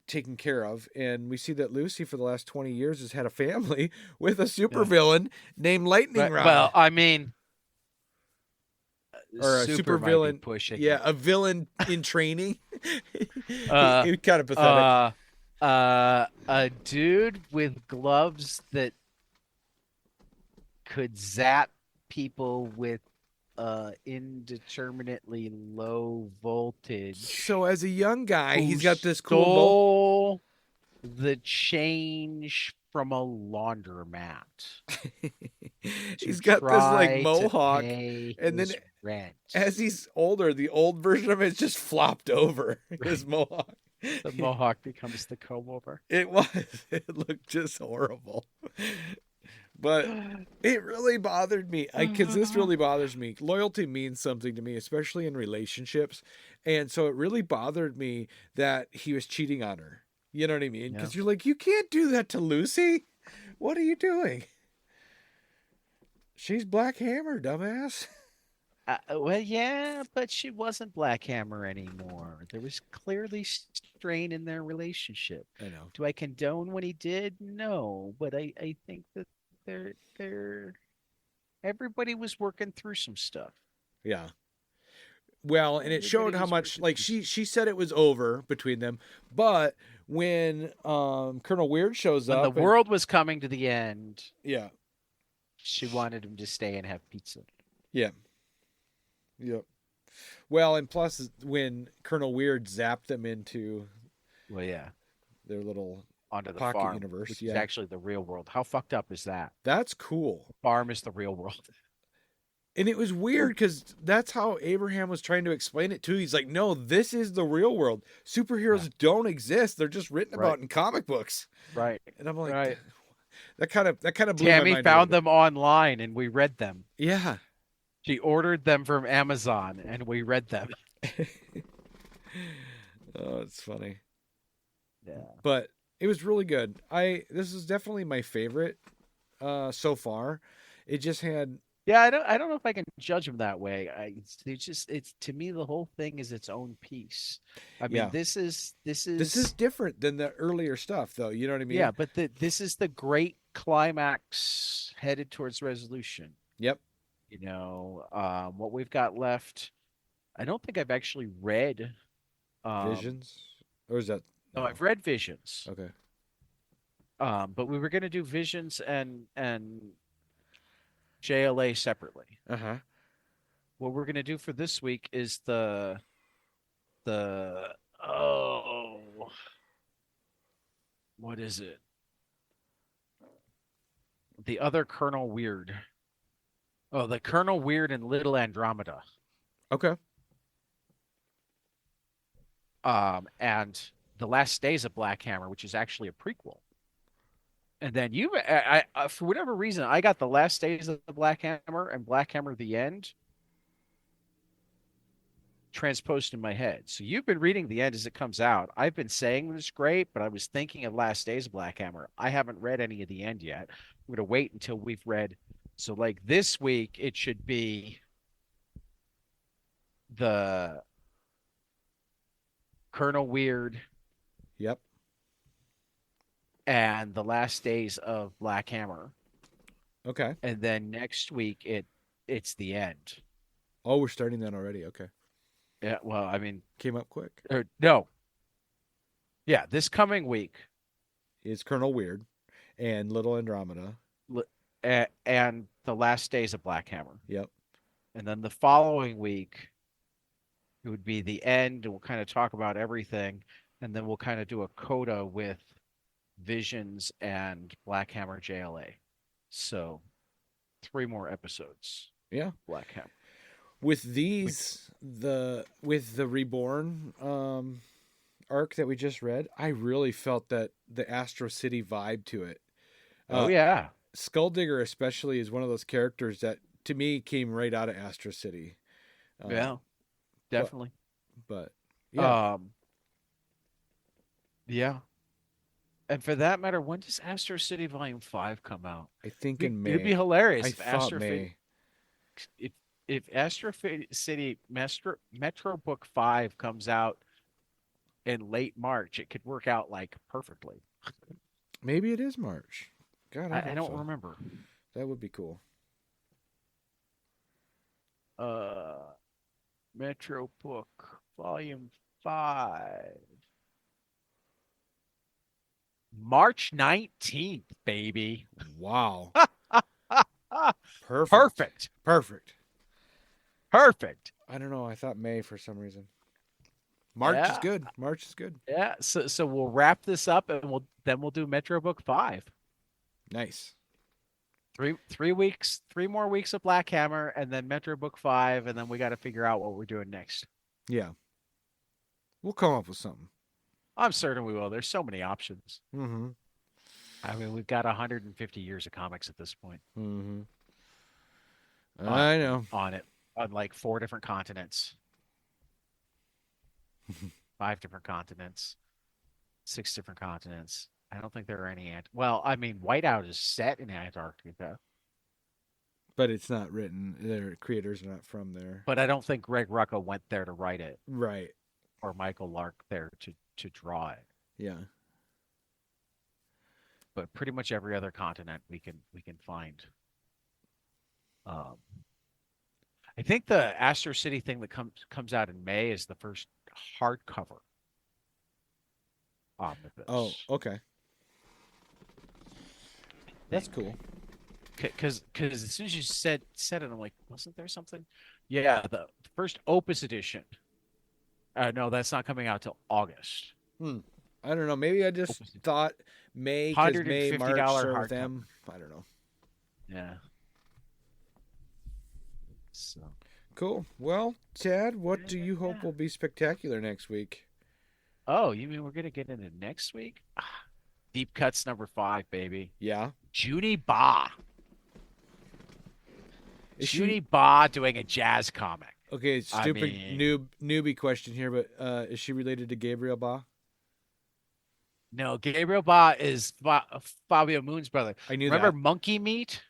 taken care of, and we see that Lucy for the last 20 years has had a family with a Yeah. supervillain named Lightning Right. Rod. Well, I mean, Or a super might be supervillain. pushing Yeah, it. a villain in training. Uh, He kind of pathetic. a dude with gloves that could zap people with indeterminately low voltage So as a young guy, who he's got this cool mo. stole the change from a laundromat to He's got this like try to mohawk, pay and then his rent. as he's older, the old version of it's just flopped over his mohawk. The mohawk becomes the comb over. It was. It looked just horrible. But it really bothered me because this really bothers me. Loyalty means something to me, especially in relationships. And so it really bothered me that he was cheating on her. You know what I mean? Because you're like, you can't do that to Lucy. What are you doing? She's Black Hammer, dumbass. Well, yeah, but she wasn't Black Hammer anymore. There was clearly strain in their relationship. I know. Do I condone what he did? No, but I think that they're everybody was working through some stuff. Yeah. Well, and it showed how much like she said it was over between them, but when Colonel Weird shows When up the world was coming to the end, yeah. she wanted him to stay and have pizza. Yeah. Yep. Well, and plus when Colonel Weird zapped them into Well, yeah, their little onto the pocket farm, universe, which yeah. is actually the real world. How fucked up is that? That's cool. The farm is the real world. And it was weird because that's how Abraham was trying to explain it too. He's like, no, this is the real world. Superheroes don't exist. They're just written about in comic books. Right. And I'm like, Right. that kind of blew Tammy my mind. found them online and we read them. Yeah. She ordered them from Amazon and we read them. Oh, it's funny. Yeah. But it was really good. This is definitely my favorite so far. It just had Yeah, I don't know if I can judge them that way. It's to me the whole thing is its own piece. I mean, this is different than the earlier stuff though, you know what I mean? Yeah, but this is the great climax headed towards resolution. Yep. You know, what we've got left, I don't think I've actually read Visions? Or is that No, I've read Visions. Okay. But we were going to do Visions and JLA separately. Uh-huh. what we're gonna do for this week is the oh, what is it? The other Colonel Weird. Oh, the Colonel Weird and Little Andromeda. Okay. And The Last Days of Black Hammer, which is actually a prequel. And then for whatever reason, I got The Last Days of the Black Hammer and Black Hammer: The End transposed in my head. So you've been reading The End as it comes out. I've been saying it's great, but I was thinking of Last Days of Black Hammer. I haven't read any of The End yet. I'm going to wait until we've read. So like this week, it should be the Colonel Weird Yep. and The Last Days of Black Hammer. Okay. And then next week, it's The End. Oh, we're starting that already. Okay. Yeah, well, I mean, Came up quick. no. Yeah, this coming week Is Colonel Weird and Little Andromeda. and The Last Days of Black Hammer. Yep. And then the following week, it would be The End. And we'll kind of talk about everything. And then we'll kind of do a coda with Visions and Black Hammer JLA. So 3 more episodes. Yeah. Black Hammer. With these, with the Reborn arc that we just read, I really felt that the Astro City vibe to it. Oh, yeah. Skulldigger especially is one of those characters that, to me, came right out of Astro City. Yeah, definitely. But yeah. Yeah. And for that matter, when does Astro City Volume 5 come out? I think in May. It'd be hilarious I if thought May. If Astro City Metro Book 5 comes out in late March, it could work out like perfectly. Maybe it is March. God, I don't remember. That would be cool. Metro Book Volume 5. March 19th, baby. Wow. Perfect. Perfect. I don't know. I thought May for some reason. March is good. March is good. Yeah. So we'll wrap this up and we'll do Metro Book 5. Nice. 3 weeks, 3 more weeks of Black Hammer, and then Metro Book 5, and then we got to figure out what we're doing next. Yeah. We'll come up with something. I'm certain we will. There's so many options. Mm-hmm. I mean, we've got 150 years of comics at this point. Mm-hmm. I know. On like 4 different continents. 5 different continents. 6 different continents. I don't think there are any. Well, I mean, Whiteout is set in Antarctica. But it's not written. Their creators are not from there. But I don't think Greg Rucka went there to write it. Right. Or Michael Lark there to draw it. Yeah. But pretty much every other continent we can find. I think the Astro City thing that comes out in May is the first hardcover omnibus. Oh, okay. That's cool. Because as soon as you said it, I'm like, wasn't there something? Yeah, the first Opus edition. No, that's not coming out till August. I don't know. Maybe I just thought May, because May, March are with them. I don't know. Yeah. So cool. Well, Chad, what do you hope will be spectacular next week? Oh, you mean we're gonna get into next week? Deep Cuts number 5, baby. Yeah. Junie Ba. Junie Ba doing a jazz comic. Okay, stupid newbie question here, but is she related to Gabriel Ba? No, Gabriel Ba is Fabio Moon's brother. I knew Remember that. Monkey Meat?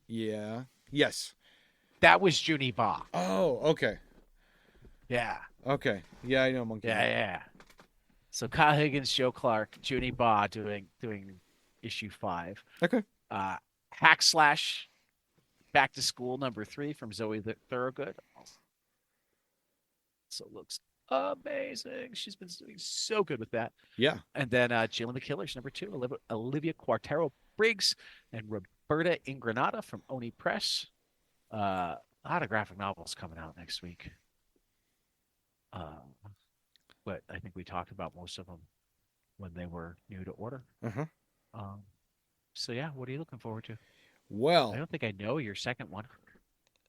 Yeah. Yes. That was Junie Ba. Oh, okay. Yeah. Okay. Yeah, I know Monkey Meat. Yeah. So Kyle Higgins, Joe Clark, Junie Ba doing issue 5. Okay. Hack Slash Back to School number 3 from Zoe Thorogood. So it looks amazing. She's been doing so good with that. Yeah. And then Jill and the Killers number 2, Olivia Quartero Briggs and Roberta Ingranata from Oni Press. a lot of graphic novels coming out next week. But I think we talked about most of them when they were new to order. Uh-huh. So yeah, what are you looking forward to? I Well, don't think I know your second one.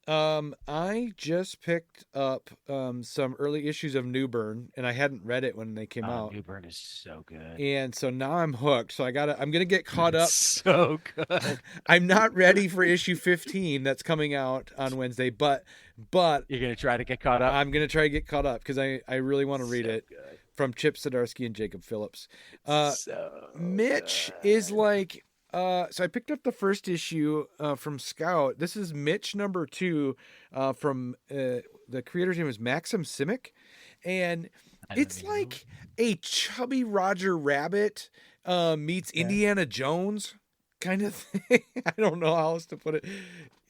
I just picked up some early issues of Reborn, and I hadn't read it when they came out. Reborn is so good. And so now I'm hooked. So I'm gonna get caught up. So good. I'm not ready for issue 15 that's coming out on Wednesday, but You're gonna try to get caught up. I'm gonna try to get caught up because I really want to read it. Good. From Chip Zdarsky and Jacob Phillips. So Mitch good. is like, so I picked up the first issue from Scout. This is Mitch number 2 from the creator's name is Maxim Simic. And it's like a chubby Roger Rabbit meets Indiana Jones kind of thing. I don't know how else to put it.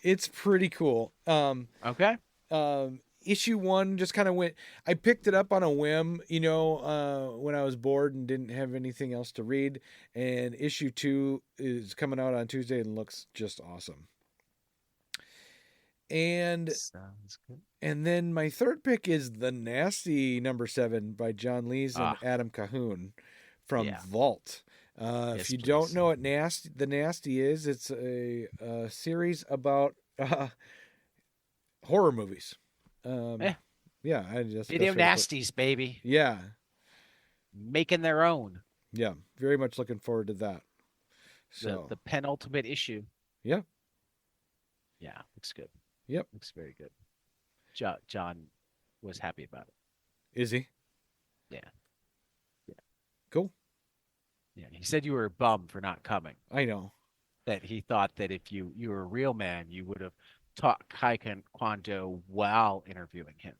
It's pretty cool. Okay. Issue 1 just kind of went. I picked it up on a whim, when I was bored and didn't have anything else to read. And issue 2 is coming out on Tuesday and looks just awesome. And sounds good. And then my third pick is The Nasty number 7 by John Lees and Adam Cahoon from Vault. If you don't know what The Nasty is, it's a series about horror movies. Video nasties, baby. Yeah. Making their own. Yeah. Very much looking forward to that. So the penultimate issue. Yeah. Yeah. Looks good. Yep. Looks very good. John was happy about it. Is he? Yeah. Cool. Yeah. He said you were a bum for not coming. I know. That he thought that if you were a real man, you would have taught Taekwondo while interviewing him.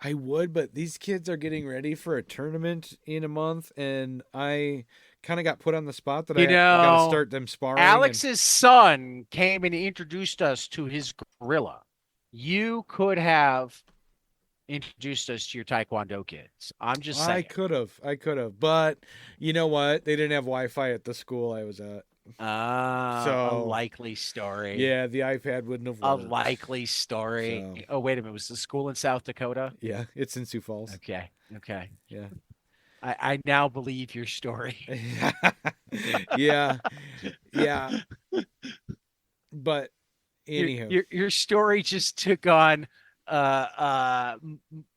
I would, but these kids are getting ready for a tournament in a month, and I kind of got put on the spot that I got to start them sparring. Alex's son came and introduced us to his gorilla. You could have introduced us to your Taekwondo kids. I'm just saying. I could have, but you know what? They didn't have Wi-Fi at the school I was at. A likely story. Yeah, the iPad wouldn't have worked. A likely story. So. Oh, wait a minute. Was the school in South Dakota? Yeah, it's in Sioux Falls. Okay. Yeah. I now believe your story. Yeah. But anywho. Your story just took on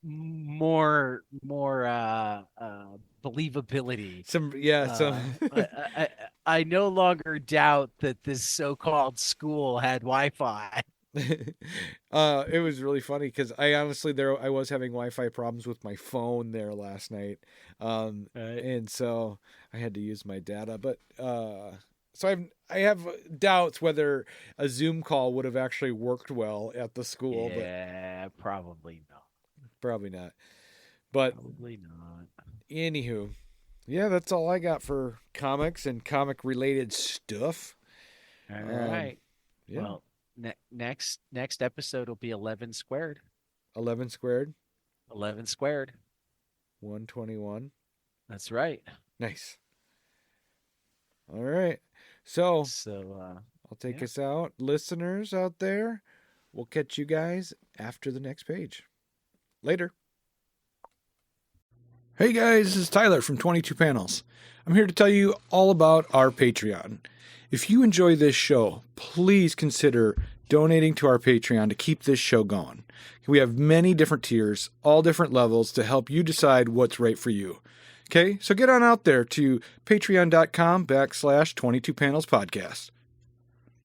more believability. I no longer doubt that this so-called school had Wi-Fi. It was really funny because I was having Wi-Fi problems with my phone there last night, and so I had to use my data. But so I have doubts whether a Zoom call would have actually worked well at the school. Yeah, but probably not. Probably not. But probably not. Anywho, yeah, that's all I got for comics and comic-related stuff. All right. Yeah. Well, next episode will be 11 squared. 11 squared. 11 squared. 121. That's right. Nice. All right. So I'll take us out. Listeners out there, we'll catch you guys after the next page. Later. Hey guys, this is Tyler from 22 Panels. I'm here to tell you all about our Patreon. If you enjoy this show, please consider donating to our Patreon to keep this show going. We have many different tiers, all different levels to help you decide what's right for you. Okay, so get on out there to patreon.com/22panelspodcast.